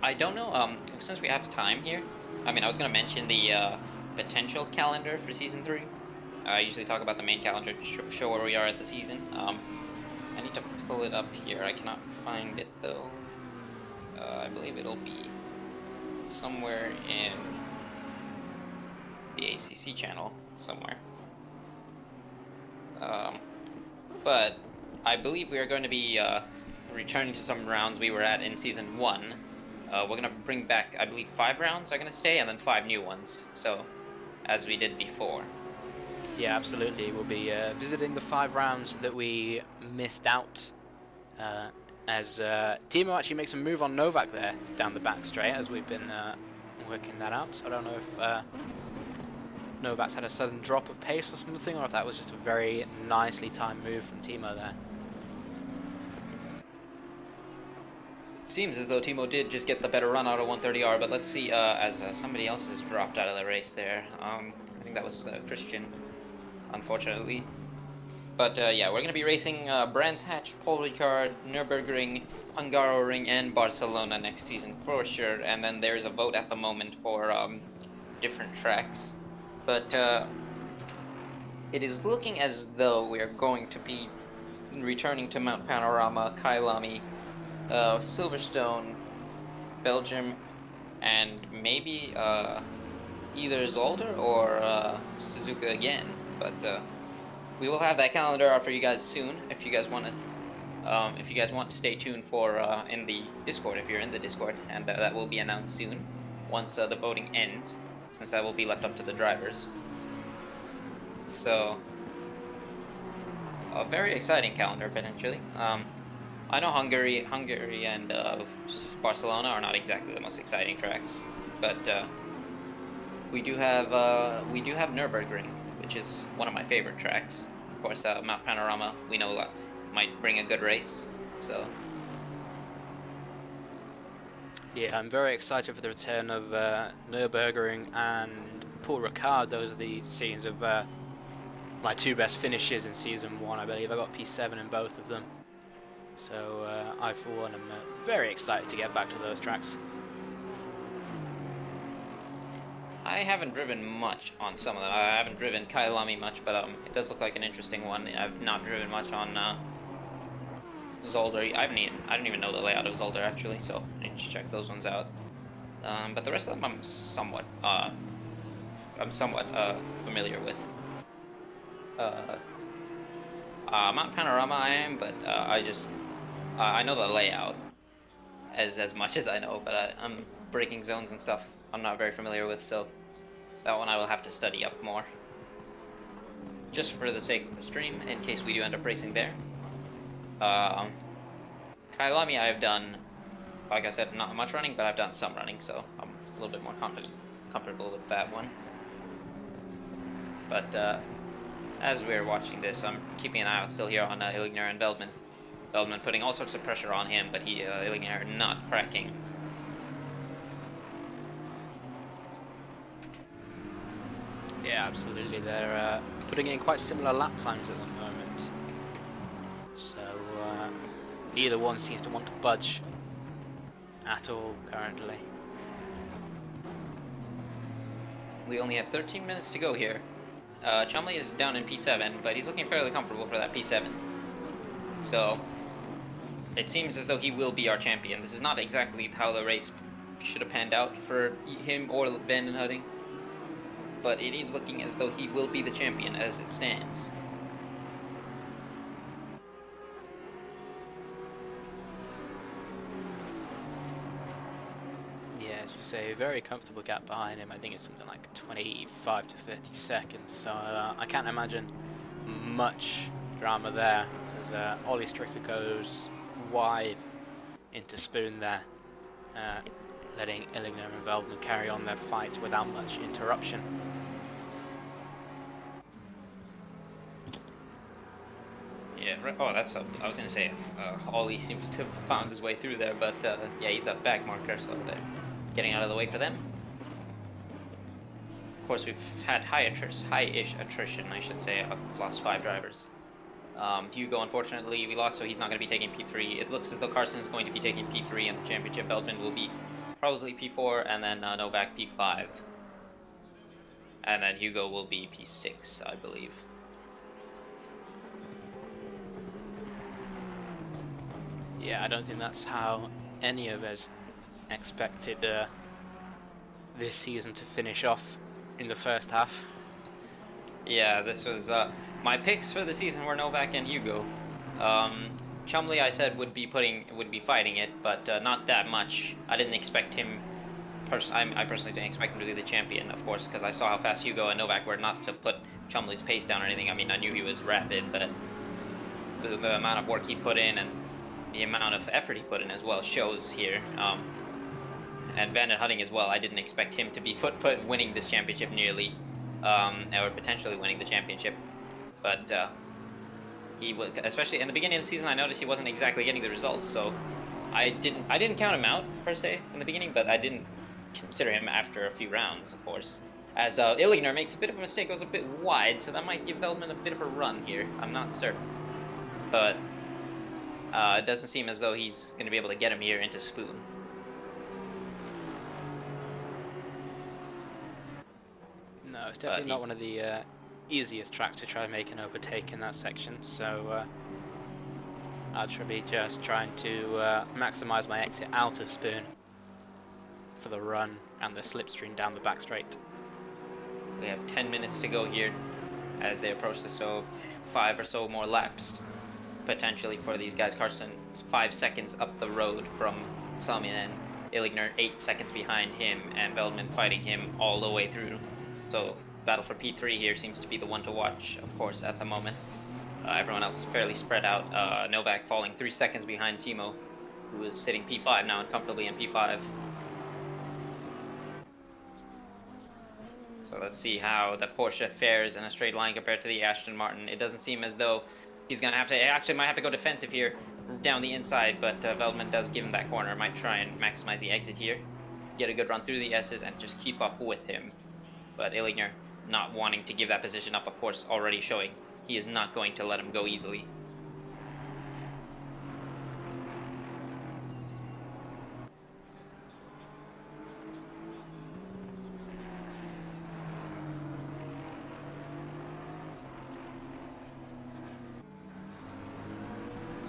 [SPEAKER 2] I don't know, since we have time here, I mean, I was going to mention the potential calendar for season 3. I usually talk about the main calendar to show where we are at the season. I need to pull it up here. I cannot find it though. I believe it'll be somewhere in the ACC channel somewhere. But I believe we are going to be returning to some rounds we were at in season 1. We're going to bring back, I believe, 5 rounds are going to stay, and then 5 new ones. So, as we did before.
[SPEAKER 1] Yeah, absolutely. We'll be visiting the 5 rounds that we missed out, as Timo actually makes a move on Novak there down the back straight, as we've been working that out. So I don't know if Novak's had a sudden drop of pace or something, or if that was just a very nicely timed move from Timo there.
[SPEAKER 2] Seems as though Timo did just get the better run out of 130R, but let's see, as somebody else has dropped out of the race there. I think that was Christian, unfortunately. But yeah, we're going to be racing Brands Hatch, Paul Ricard, Nürburgring, Hungaroring, and Barcelona next season for sure. And then there's a vote at the moment for different tracks. But it is looking as though we are going to be returning to Mount Panorama, Kyalami, Silverstone, Belgium, and maybe either Zolder or Suzuka again. But we will have that calendar out for you guys soon. If you guys want to, stay tuned for in the Discord, if you're in the Discord, and that will be announced soon once the voting ends, since that will be left up to the drivers. So a very exciting calendar potentially. I know Hungary and Barcelona are not exactly the most exciting tracks, but we do have Nürburgring, which is one of my favorite tracks. Of course, Mount Panorama we know might bring a good race. So
[SPEAKER 1] yeah, I'm very excited for the return of Nürburgring and Paul Ricard. Those are the scenes of my 2 best finishes in season 1. I believe I got P7 in both of them. So I, for one, am very excited to get back to those tracks.
[SPEAKER 2] I haven't driven much on some of them. I haven't driven Kyalami much, but it does look like an interesting one. I've not driven much on Zolder. I don't even know the layout of Zolder actually, so I need to check those ones out. But the rest of them I'm somewhat familiar with. Mount Panorama I am, but I know the layout as much as I know, but I'm braking zones and stuff I'm not very familiar with, so that one I will have to study up more. Just for the sake of the stream, in case we do end up racing there. Kyalami I've done, like I said, not much running, but I've done some running, so I'm a little bit more comfortable with that one. But as we're watching this, I'm keeping an eye out still here on Illigner and Veldman. Veldman putting all sorts of pressure on him, but Illigner not cracking.
[SPEAKER 1] Yeah, absolutely. They're putting in quite similar lap times at the moment. So neither one seems to want to budge at all currently.
[SPEAKER 2] We only have 13 minutes to go here. Chumley is down in P7, but he's looking fairly comfortable for that P7. So it seems as though he will be our champion. This is not exactly how the race should have panned out for him or Van den Hudding, but it is looking as though he will be the champion as it stands.
[SPEAKER 1] It's a very comfortable gap behind him. I think it's something like 25 to 30 seconds. So I can't imagine much drama there as Ollie Stricker goes wide into Spoon there, letting Illigner and Veldman carry on their fight without much interruption.
[SPEAKER 2] Yeah, oh, that's up. I was gonna say, Ollie seems to have found his way through there, but yeah, he's a back marker, so they're getting out of the way for them. Of course, we've had high-ish attrition, I should say. I've lost 5 drivers. Hugo, unfortunately, we lost, so he's not going to be taking P3. It looks as though Carson is going to be taking P3 in the championship. Veldman will be probably P4, and then Novak P5. And then Hugo will be P6, I believe.
[SPEAKER 1] Yeah, I don't think that's how any of us expected this season to finish off in the first half.
[SPEAKER 2] Yeah, this was my picks for the season were Novak and Hugo. Chumley, I said would be fighting it, but not that much. I didn't expect him. I personally didn't expect him to be the champion, of course, because I saw how fast Hugo and Novak were. Not to put Chumley's pace down or anything. I mean, I knew he was rapid, but the amount of work he put in and the amount of effort he put in as well shows here. And Van den Hutting as well. I didn't expect him to be winning this championship nearly, or potentially winning the championship. But he was, especially in the beginning of the season, I noticed he wasn't exactly getting the results. So I didn't count him out per se in the beginning, but I didn't consider him after a few rounds, of course. As Illigner makes a bit of a mistake, goes a bit wide, so that might give Veldman a bit of a run here. I'm not certain, but it doesn't seem as though he's going to be able to get him here into Spoon.
[SPEAKER 1] No, it's definitely not one of the easiest tracks to try and make an overtake in that section, so I'll be just trying to maximise my exit out of Spoon for the run and the slipstream down the back straight.
[SPEAKER 2] We have 10 minutes to go here as they approach this, so 5 or so more laps potentially for these guys. Carson is 5 seconds up the road from Salminen, Illigner 8 seconds behind him, and Veldman fighting him all the way through. So battle for P3 here seems to be the one to watch, of course, at the moment. Everyone else is fairly spread out. Novak falling 3 seconds behind Timo, who is sitting P5 now and comfortably in P5. So let's see how the Porsche fares in a straight line compared to the Aston Martin. It doesn't seem as though he's going to have to, actually might have to go defensive here down the inside, but Veldman does give him that corner. Might try and maximize the exit here, get a good run through the S's and just keep up with him. But Illigner not wanting to give that position up, of course, already showing he is not going to let him go easily.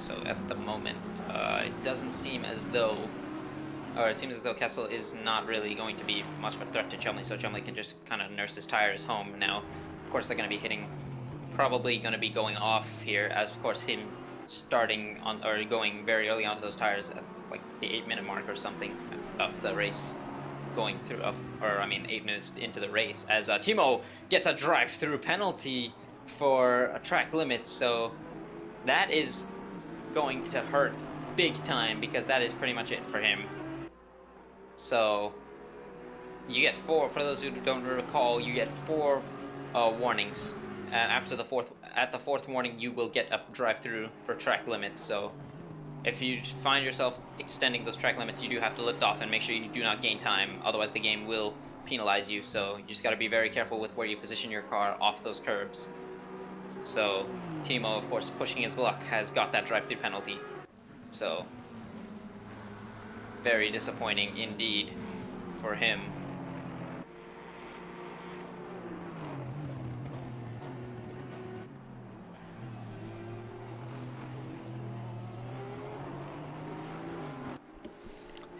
[SPEAKER 2] So at the moment, it doesn't seem as though, or it seems as though Kessel is not really going to be much of a threat to Chumley, so Chumley can just kind of nurse his tires home now. Of course, they're going to be hitting, probably going to be going off here, as of course him starting on, or going very early onto those tires at like the 8-minute mark or something of the race going through, or I mean 8 minutes into the race, as Timo gets a drive-through penalty for a track limit, so that is going to hurt big time, because that is pretty much it for him. So you get 4, for those who don't recall, you get 4 warnings, and after the fourth warning you will get a drive-through for track limits. So if you find yourself extending those track limits, you do have to lift off and make sure you do not gain time, otherwise the game will penalize you. So you just got to be very careful with where you position your car off those curbs. So Timo, of course, pushing his luck, has got that drive-through penalty. So very disappointing indeed for him.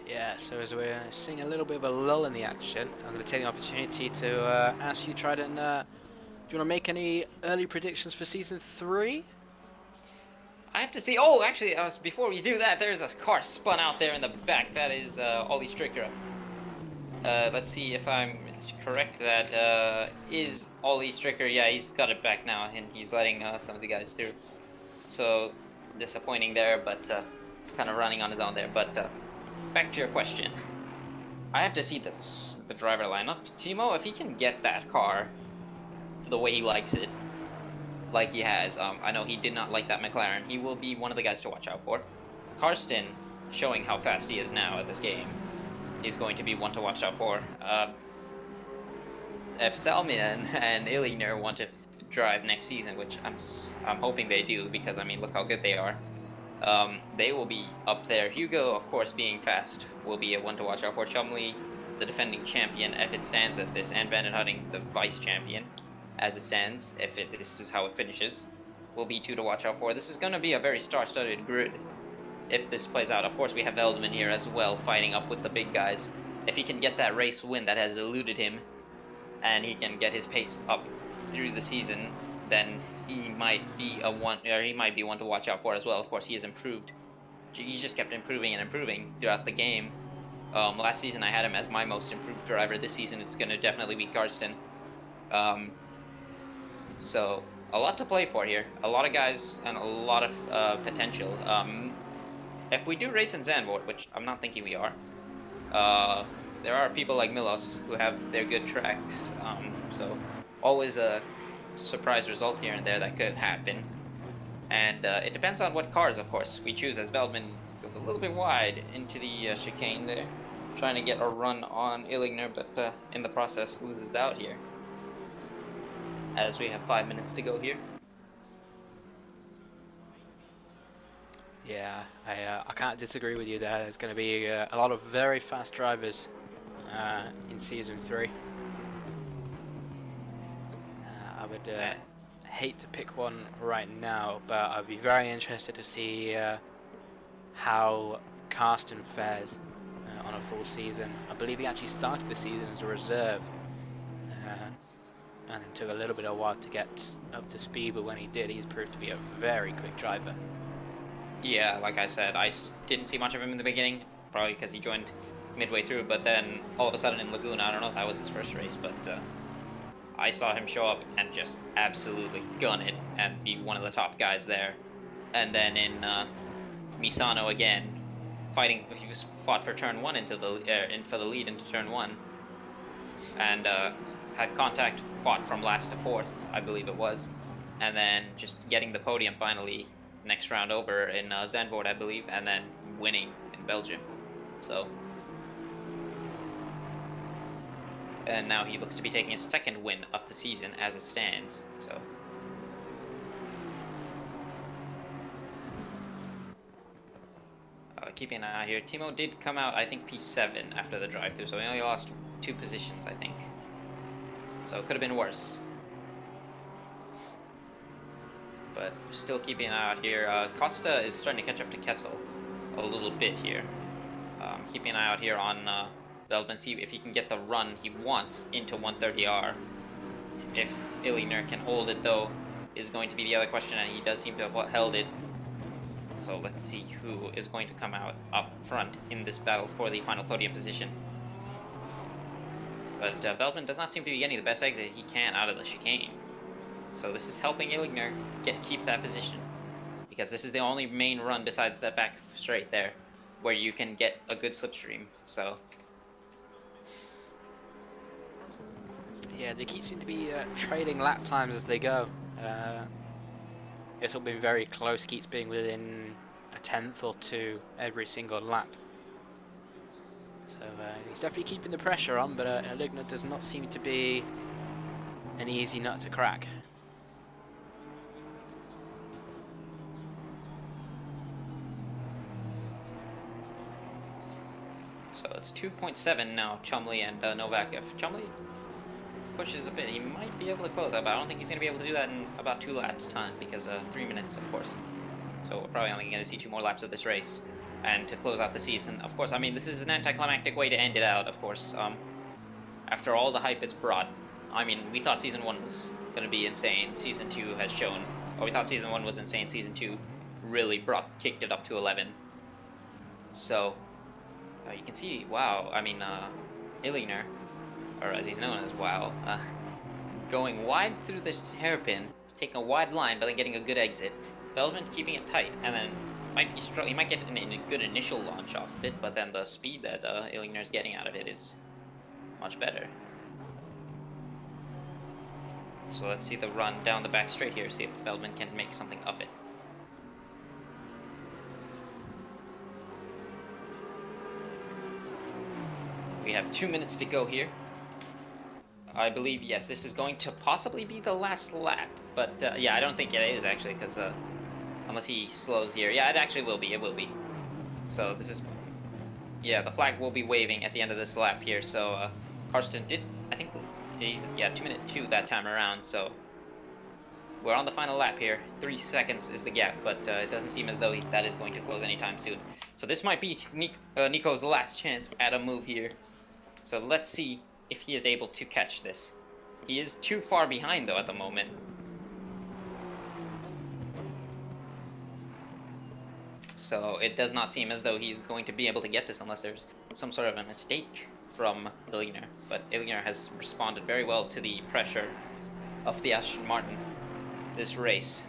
[SPEAKER 1] Yeah, so as we're seeing a little bit of a lull in the action, I'm going to take the opportunity to ask you, Trident, do you want to make any early predictions for Season 3?
[SPEAKER 2] I have to see. Oh, actually, before we do that, there's a car spun out there in the back. That is Ollie Stricker. Let's see if I'm correct. That is Ollie Stricker. Yeah, he's got it back now, and he's letting some of the guys through. So disappointing there, but kind of running on his own there. But back to your question. I have to see the driver lineup. Timo, if he can get that car the way he likes it, like he has, I know he did not like that McLaren. He will be one of the guys to watch out for. Karsten, showing how fast he is now at this game, is going to be one to watch out for. If Salmian and Illigner want to drive next season, which I'm hoping they do, because I mean, look how good they are. They will be up there. Hugo, of course, being fast, will be a one to watch out for. Chumley, the defending champion, if it stands as this, and Van den Hutting, the vice champion, as it stands, if this is how it finishes, will be two to watch out for. This is going to be a very star-studded grid if this plays out. Of course, we have Veldman here as well, fighting up with the big guys. If he can get that race win that has eluded him, and he can get his pace up through the season, then he might be one to watch out for as well. Of course, he has improved. He just kept improving and improving throughout the game. Last season, I had him as my most improved driver. This season, it's going to definitely be Karsten. So a lot to play for here. A lot of guys and a lot of potential. If we do race in Zandvoort, which I'm not thinking we are, there are people like Milos who have their good tracks. So always a surprise result here and there that could happen. And it depends on what cars, of course, we choose, as Veldman goes a little bit wide into the chicane there, trying to get a run on Illigner, but in the process loses out here, as we have 5 minutes to go here.
[SPEAKER 1] Yeah, I can't disagree with you there. There's going to be a lot of very fast drivers in Season 3. I would hate to pick one right now, but I'd be very interested to see how Karsten fares on a full season. I believe he actually started the season as a reserve, and it took a little bit of a while to get up to speed, but when he did, he's proved to be a very quick driver.
[SPEAKER 2] Yeah, like I said, I didn't see much of him in the beginning, probably because he joined midway through, but then all of a sudden in Laguna, I don't know if that was his first race, but I saw him show up and just absolutely gun it and be one of the top guys there. And then in Misano again, he was fought for turn 1 into the for the lead into turn 1, and had contact, fought from last to 4th, I believe it was, and then just getting the podium finally next round over in Zandvoort, I believe, and then winning in Belgium. So, and now he looks to be taking his 2nd win of the season as it stands. So, keeping an eye out here. Timo did come out, I think, P7 after the drive-through, so he only lost 2 positions, I think. So it could have been worse. But still keeping an eye out here. Costa is starting to catch up to Kessel a little bit here. Keeping an eye out here on Veldman, see if he can get the run he wants into 130R. If Illigner can hold it, though, is going to be the other question, and he does seem to have held it. So let's see who is going to come out up front in this battle for the final podium position. But Veldman does not seem to be getting the best exit he can out of the chicane. So this is helping Illigner keep that position, because this is the only main run besides that back straight there where you can get a good slipstream. So
[SPEAKER 1] yeah, they seem to be trading lap times as they go. It's all been very close, keeps being within a 10th or 2 every single lap. So he's definitely keeping the pressure on, but Illigner does not seem to be an easy nut to crack.
[SPEAKER 2] So it's 2.7 now, Chumley and Novak. If Chumley pushes a bit, he might be able to close that, but I don't think he's going to be able to do that in about 2 laps time, because 3 minutes, of course. So we're probably only going to see 2 more laps of this race, and to close out the season. Of course, I mean, this is an anticlimactic way to end it out, of course. After all the hype it's brought, I mean, we thought Season 1 was going to be insane. Season 2 has shown, or we thought Season 1 was insane. Season 2 really kicked it up to 11. So, you can see, wow, I mean, Illigner, or as he's known as WoW, going wide through this hairpin, taking a wide line, but then getting a good exit. Feldman keeping it tight, and then he might get a good initial launch off of it, but then the speed that Illigner's getting out of it is much better. So let's see the run down the back straight here, see if Feldman can make something of it. We have 2 minutes to go here. I believe, yes, this is going to possibly be the last lap, but yeah, I don't think it is actually, because unless he slows here. Yeah, it actually will be, it will be. So this is, yeah, the flag will be waving at the end of this lap here, so Karsten did, I think, he's, yeah, 2:02 that time around, so we're on the final lap here. 3 seconds is the gap, but it doesn't seem as though that is going to close anytime soon. So this might be Nico's last chance at a move here. So let's see if he is able to catch this. He is too far behind though at the moment. So it does not seem as though he's going to be able to get this unless there's some sort of a mistake from Illigner. But Illigner has responded very well to the pressure of the Aston Martin this race.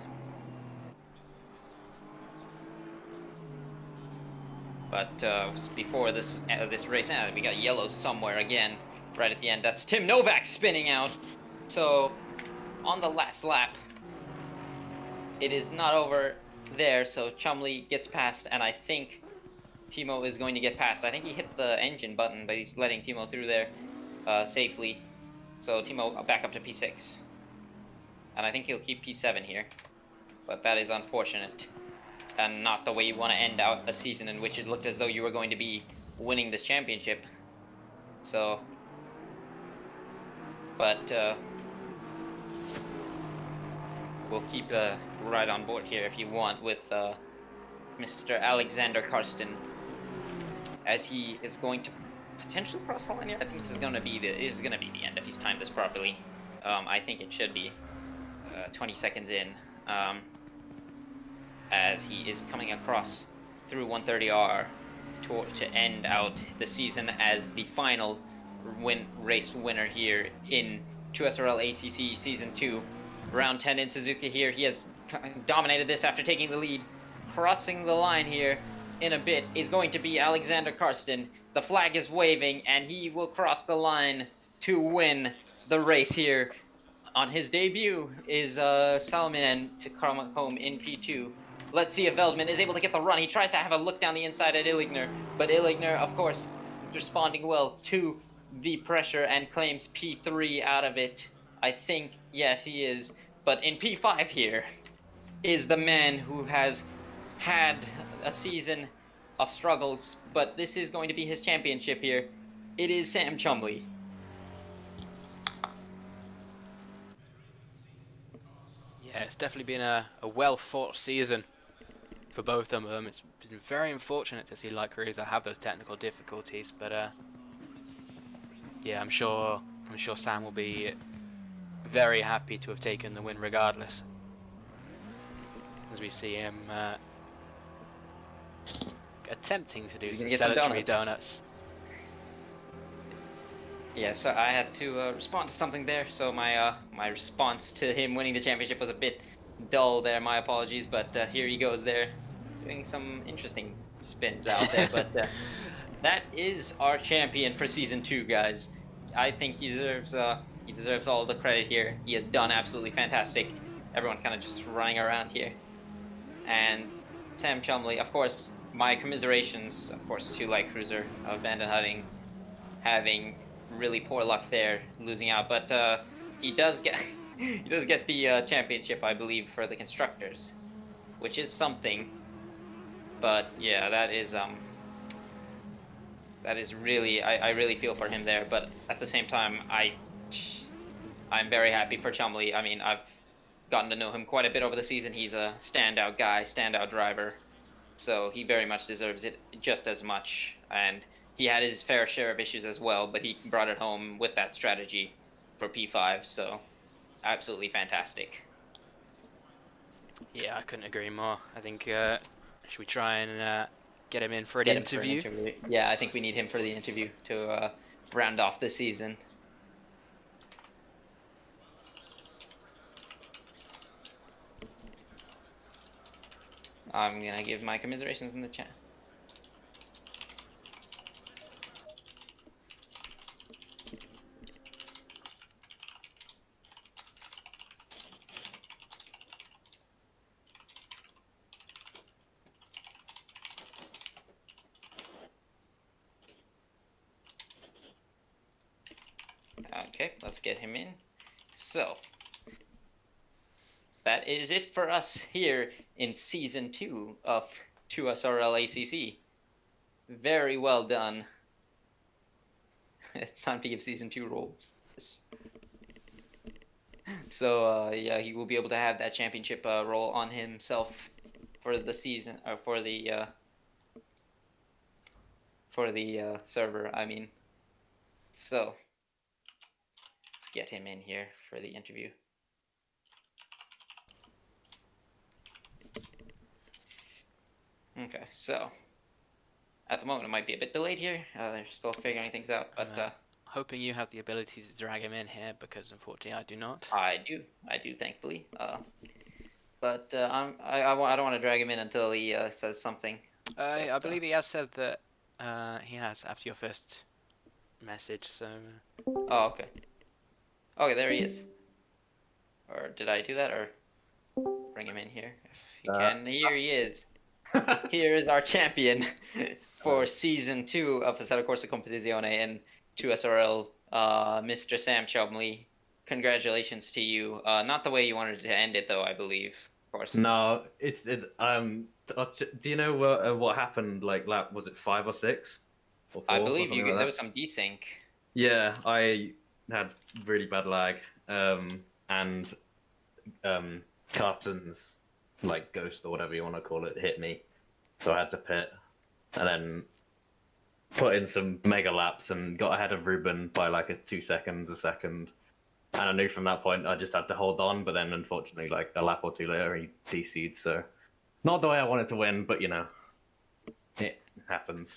[SPEAKER 2] But before this race ended, we got yellow somewhere again, right at the end. That's Tim Novak spinning out. So on the last lap, it is not over there. So Chumley gets past, and I think Timo is going to get past. I think he hit the engine button, but he's letting Timo through there safely. So Timo back up to P6, and I think he'll keep P7 here. But that is unfortunate, and not the way you want to end out a season in which it looked as though you were going to be winning this championship. So, but we'll keep right on board here if you want with Mr. Alexander Karsten, as he is going to potentially cross the line here. I think this is going to be the end if he's timed this properly. I think it should be 20 seconds in. As he is coming across through 130R to end out the season as the final race winner here in 2SRL ACC Season 2. Round 10 in Suzuka here. He has dominated this after taking the lead. Crossing the line here in a bit is going to be Alexander Karsten. The flag is waving, and he will cross the line to win the race here. On his debut is Salminen to come home in P2. Let's see if Veldman is able to get the run. He tries to have a look down the inside at Illigner, but Illigner, of course, responding well to the pressure and claims P3 out of it. I think, yes, he is. But in P5 here is the man who has had a season of struggles, but this is going to be his championship here. It is Sam Chumley.
[SPEAKER 1] Yeah, it's definitely been a well-fought season for both of them. It's been very unfortunate to see light Cruiser have those technical difficulties, but yeah, I'm sure Sam will be very happy to have taken the win regardless, as we see him attempting to do some celebratory donuts.
[SPEAKER 2] Yeah, so I had to respond to something there. So my response to him winning the championship was a bit dull there. My apologies, but here he goes there, doing some interesting spins out there. But that is our champion for Season 2, guys. I think he deserves all the credit here. He has done absolutely fantastic. Everyone kind of just running around here. And Sam Chumley, of course, my commiserations, of course, to Light Cruiser of Bandit Hunting, having really poor luck there, losing out. But he does get the championship, I believe, for the constructors, which is something. But yeah, that is really, I really feel for him there. But at the same time, I'm very happy for Chumley. I mean, I've gotten to know him quite a bit over the season. He's a standout guy, standout driver, so he very much deserves it just as much. And he had his fair share of issues as well, but he brought it home with that strategy for P5, so absolutely fantastic.
[SPEAKER 1] Yeah, I couldn't agree more. I think, should we try and get him in for an interview?
[SPEAKER 2] Yeah, I think we need him for the interview to round off the season. I'm gonna give my commiserations in the chat. Okay, let's get him in. So, that is it for us here in Season 2 of 2SRL ACC. Very well done. It's time to give Season 2 roles. So, yeah, he will be able to have that championship role on himself for the season, or for the server, I mean. So, let's get him in here for the interview. Okay, so at the moment it might be a bit delayed here. They're still figuring things out, but
[SPEAKER 1] hoping you have the ability to drag him in here, because unfortunately I do not.
[SPEAKER 2] I do, thankfully. But I don't want to drag him in until he says something.
[SPEAKER 1] I believe he has said that he has after your first message. So.
[SPEAKER 2] Oh, okay. Okay, there he is. Or did I do that? Or bring him in here if you can. Here he is. Here is our champion for Season 2 of Assetto Corsa Competizione and 2SRL, Mr. Sam Chumley. Congratulations to you. Not the way you wanted to end it, though, I believe. Of course.
[SPEAKER 3] No, do you know what happened, like, lap, was it 5 or 6? Or 4,
[SPEAKER 2] I believe
[SPEAKER 3] or like
[SPEAKER 2] there was some desync.
[SPEAKER 3] Yeah, I had really bad lag, and Carton's, like, ghost or whatever you want to call it, hit me, so I had to pit, and then put in some mega laps and got ahead of Ruben by like 2 seconds a second, and I knew from that point I just had to hold on, but then unfortunately like a lap or two later he DC'd, so not the way I wanted to win, but you know, it happens.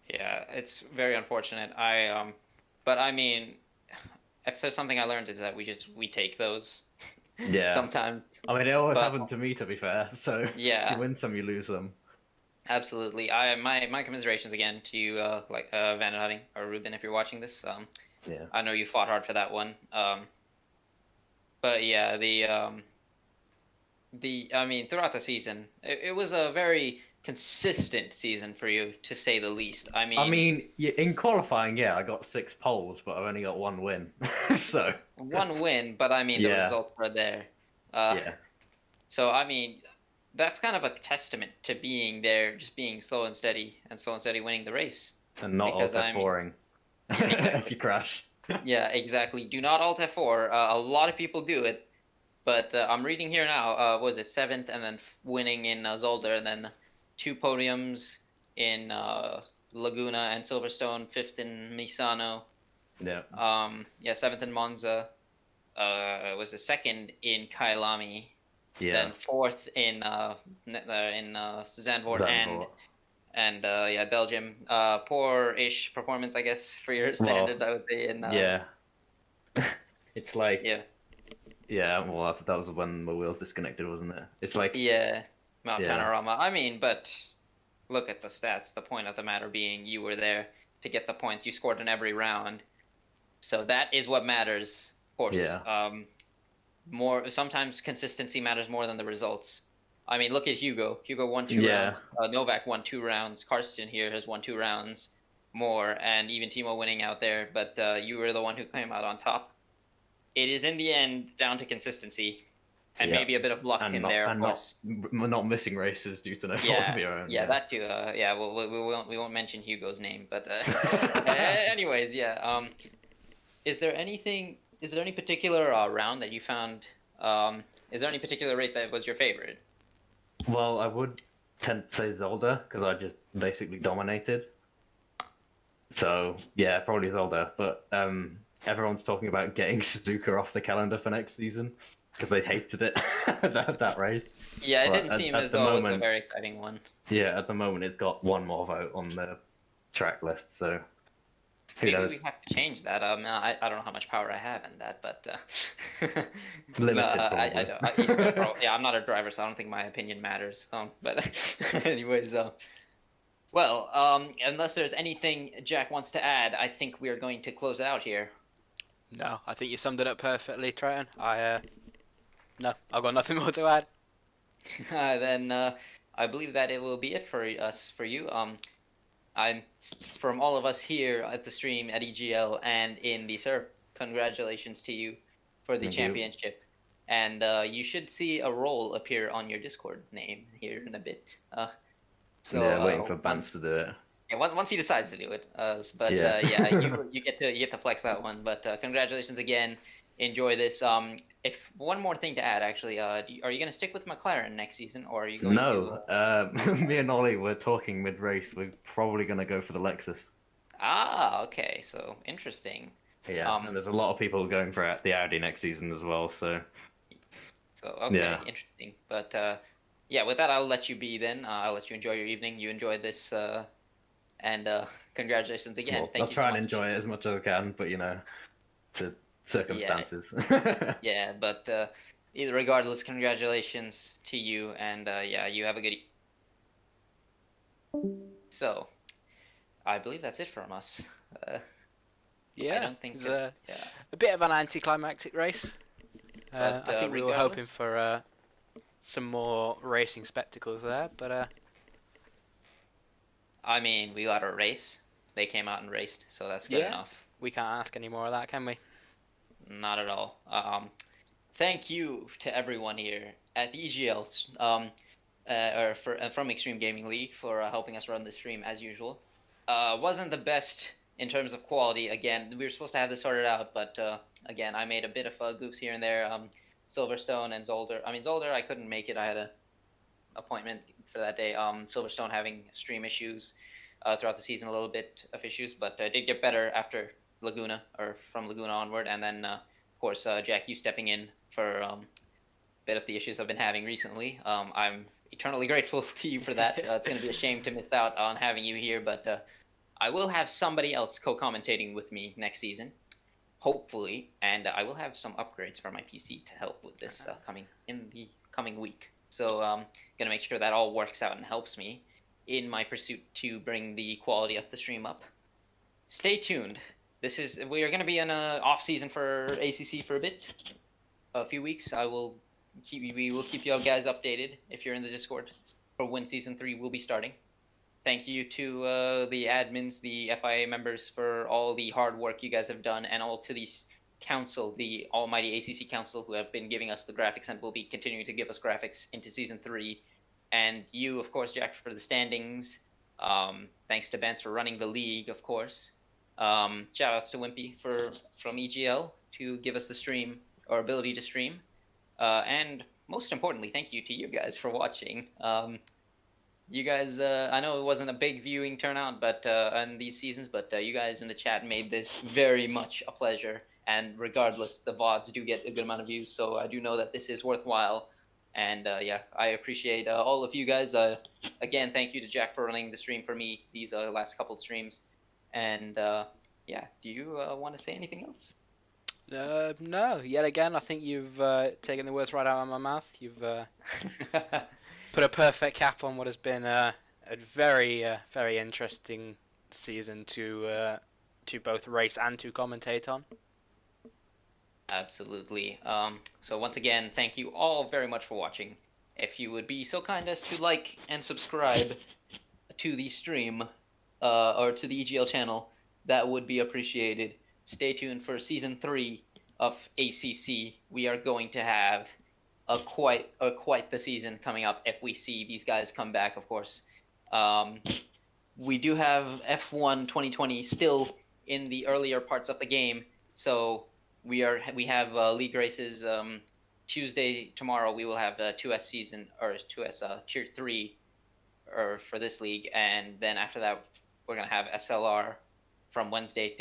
[SPEAKER 2] Yeah, it's very unfortunate. But I mean, if there's something I learned is that we take those.
[SPEAKER 3] Yeah.
[SPEAKER 2] Sometimes.
[SPEAKER 3] I mean, it always happened to me, to be fair. So
[SPEAKER 2] yeah,
[SPEAKER 3] you win some, you lose some.
[SPEAKER 2] Absolutely. My commiserations again to you, Van Hutting or Ruben, if you're watching this.
[SPEAKER 3] Yeah.
[SPEAKER 2] I know you fought hard for that one. But yeah, I mean, throughout the season, it was a very consistent season for you, to say the least. I mean,
[SPEAKER 3] in qualifying, yeah, I got 6 poles, but I only got 1 win. So
[SPEAKER 2] one win, but I mean, the results were there.
[SPEAKER 3] Yeah.
[SPEAKER 2] So I mean, that's kind of a testament to being there, just being slow and steady winning the race.
[SPEAKER 3] And not alt F4ing if you crash.
[SPEAKER 2] Yeah, exactly. Do not alt F4. A lot of people do it, but I'm reading here now. Was it 7th and then winning in Zolder, and then 2 podiums in Laguna and Silverstone, 5th in Misano.
[SPEAKER 3] Yeah.
[SPEAKER 2] 7th in Monza. Was the 2nd in Kyalami.
[SPEAKER 3] Yeah.
[SPEAKER 2] Then 4th in Zandvoort and Belgium. Poor-ish performance, I guess, for your standards. I would say.
[SPEAKER 3] Yeah. It's like. Yeah. Well, that was when my wheels disconnected, wasn't it? It's like.
[SPEAKER 2] Yeah. Mount Panorama. I mean, but look at the stats. The point of the matter being, you were there to get the points. You scored in every round, so that is what matters. Of course.
[SPEAKER 3] Yeah.
[SPEAKER 2] Sometimes consistency matters more than the results. I mean, look at Hugo. Hugo won 2 rounds. Novak won 2 rounds. Karsten here has won 2 rounds more, and even Timo winning out there. But you were the one who came out on top. It is in the end down to consistency, and maybe a bit of luck in there.
[SPEAKER 3] And not missing races due to no fault of your own.
[SPEAKER 2] Yeah, that too. We won't mention Hugo's name, but anyways, yeah. Is there any particular round that you found? Is there any particular race that was your favorite?
[SPEAKER 3] Well, I would tend to say Zolder, because I just basically dominated. So yeah, probably Zolder. But everyone's talking about getting Suzuka off the calendar for next season because they hated it that race.
[SPEAKER 2] Yeah, it didn't seem as though it was a very exciting one.
[SPEAKER 3] Yeah, at the moment it's got 1 more vote on the track list, so Who
[SPEAKER 2] Maybe
[SPEAKER 3] knows?
[SPEAKER 2] we have to change that. I don't know how much power I have in that, but
[SPEAKER 3] Limited,
[SPEAKER 2] I
[SPEAKER 3] probably.
[SPEAKER 2] yeah, I'm not a driver, so I don't think my opinion matters. But anyways, well, unless there's anything Jack wants to add, I think we are going to close it out here.
[SPEAKER 1] No, I think you summed it up perfectly, Triton. No, I've got nothing more to add.
[SPEAKER 2] Then I believe that it will be it for us, for you. I'm from all of us here at the stream at EGL and in the server. Congratulations to you for the
[SPEAKER 3] Thank you.
[SPEAKER 2] championship, and you should see a role appear on your Discord name here in a bit. So
[SPEAKER 3] Yeah, waiting for Bance to do it.
[SPEAKER 2] yeah, once he decides to do it. But
[SPEAKER 3] Yeah.
[SPEAKER 2] yeah, you get to flex that one. But congratulations again. Enjoy this. If one more thing to add, actually, are you going to stick with McLaren next season, or are you going
[SPEAKER 3] No,
[SPEAKER 2] to?
[SPEAKER 3] me and Ollie were talking mid-race. We're probably going to go for the Lexus.
[SPEAKER 2] Ah, okay. So interesting.
[SPEAKER 3] Yeah, and there's a lot of people going for the Audi next season as well. So
[SPEAKER 2] Okay,
[SPEAKER 3] yeah.
[SPEAKER 2] interesting. But yeah, with that, I'll let you be then. I'll let you enjoy your evening. You enjoy this, and congratulations again.
[SPEAKER 3] Well,
[SPEAKER 2] Thank
[SPEAKER 3] I'll
[SPEAKER 2] you
[SPEAKER 3] try
[SPEAKER 2] so
[SPEAKER 3] and
[SPEAKER 2] much.
[SPEAKER 3] enjoy it as much as I can, but the circumstances.
[SPEAKER 2] Yeah, but either regardless, congratulations to you, and yeah, you have a good. So, I believe that's it from us.
[SPEAKER 1] Yeah,
[SPEAKER 2] I don't think.
[SPEAKER 1] it was
[SPEAKER 2] Yeah,
[SPEAKER 1] a bit of an anticlimactic race.
[SPEAKER 2] but
[SPEAKER 1] I think we were
[SPEAKER 2] regardless,
[SPEAKER 1] hoping for some more racing spectacles there, but
[SPEAKER 2] I mean, we got a race. They came out and raced, so that's good
[SPEAKER 1] yeah,
[SPEAKER 2] enough.
[SPEAKER 1] we can't ask any more of that, can we?
[SPEAKER 2] Not at all. Thank you to everyone here at the EGL, or from Extreme Gaming League for helping us run the stream as usual. Wasn't the best in terms of quality. Again, we were supposed to have this sorted out, but again, I made a bit of goofs here and there. Silverstone and Zolder. I mean, Zolder, I couldn't make it. I had a appointment for that day. Silverstone having stream issues throughout the season, a little bit of issues, but I did get better after Laguna, or from Laguna onward, and then of course Jack, you stepping in for a bit of the issues I've been having recently. I'm eternally grateful to you for that. It's going to be a shame to miss out on having you here, but I will have somebody else co-commentating with me next season, hopefully, and I will have some upgrades for my PC to help with this in the coming week. So gonna make sure that all works out and helps me in my pursuit to bring the quality of the stream up. Stay tuned. We are gonna be in a off season for ACC for a few weeks. We will keep you guys updated if you're in the Discord for when season 3 will be starting. Thank you to the admins, the FIA members, for all the hard work you guys have done, and all to the council, the almighty ACC council, who have been giving us the graphics and will be continuing to give us graphics into season 3. And you, of course, Jack, for the standings. Thanks to Bance for running the league, of course. Shout outs to Wimpy from EGL to give us the stream, or ability to stream. And most importantly, thank you to you guys for watching. You guys, I know it wasn't a big viewing turnout, but on these seasons, but you guys in the chat made this very much a pleasure. And regardless, the VODs do get a good amount of views, so I do know that this is worthwhile. And yeah, I appreciate all of you guys. Again, thank you to Jack for running the stream for me these last couple streams. And yeah, do you want to say anything else?
[SPEAKER 1] No, yet again, I think you've taken the words right out of my mouth. You've put a perfect cap on what has been a very, very interesting season to both race and to commentate on.
[SPEAKER 2] Absolutely. So once again, thank you all very much for watching. If you would be so kind as to like and subscribe to the stream, or to the EGL channel, that would be appreciated. Stay tuned for season 3 of ACC. We are going to have quite the season coming up if we see these guys come back, of course. We do have F1 2020 still in the earlier parts of the game, so we have league races. Tuesday, tomorrow, we will have 2S season, or 2S tier 3 or for this league, and then after that we're going to have SLR from Wednesday through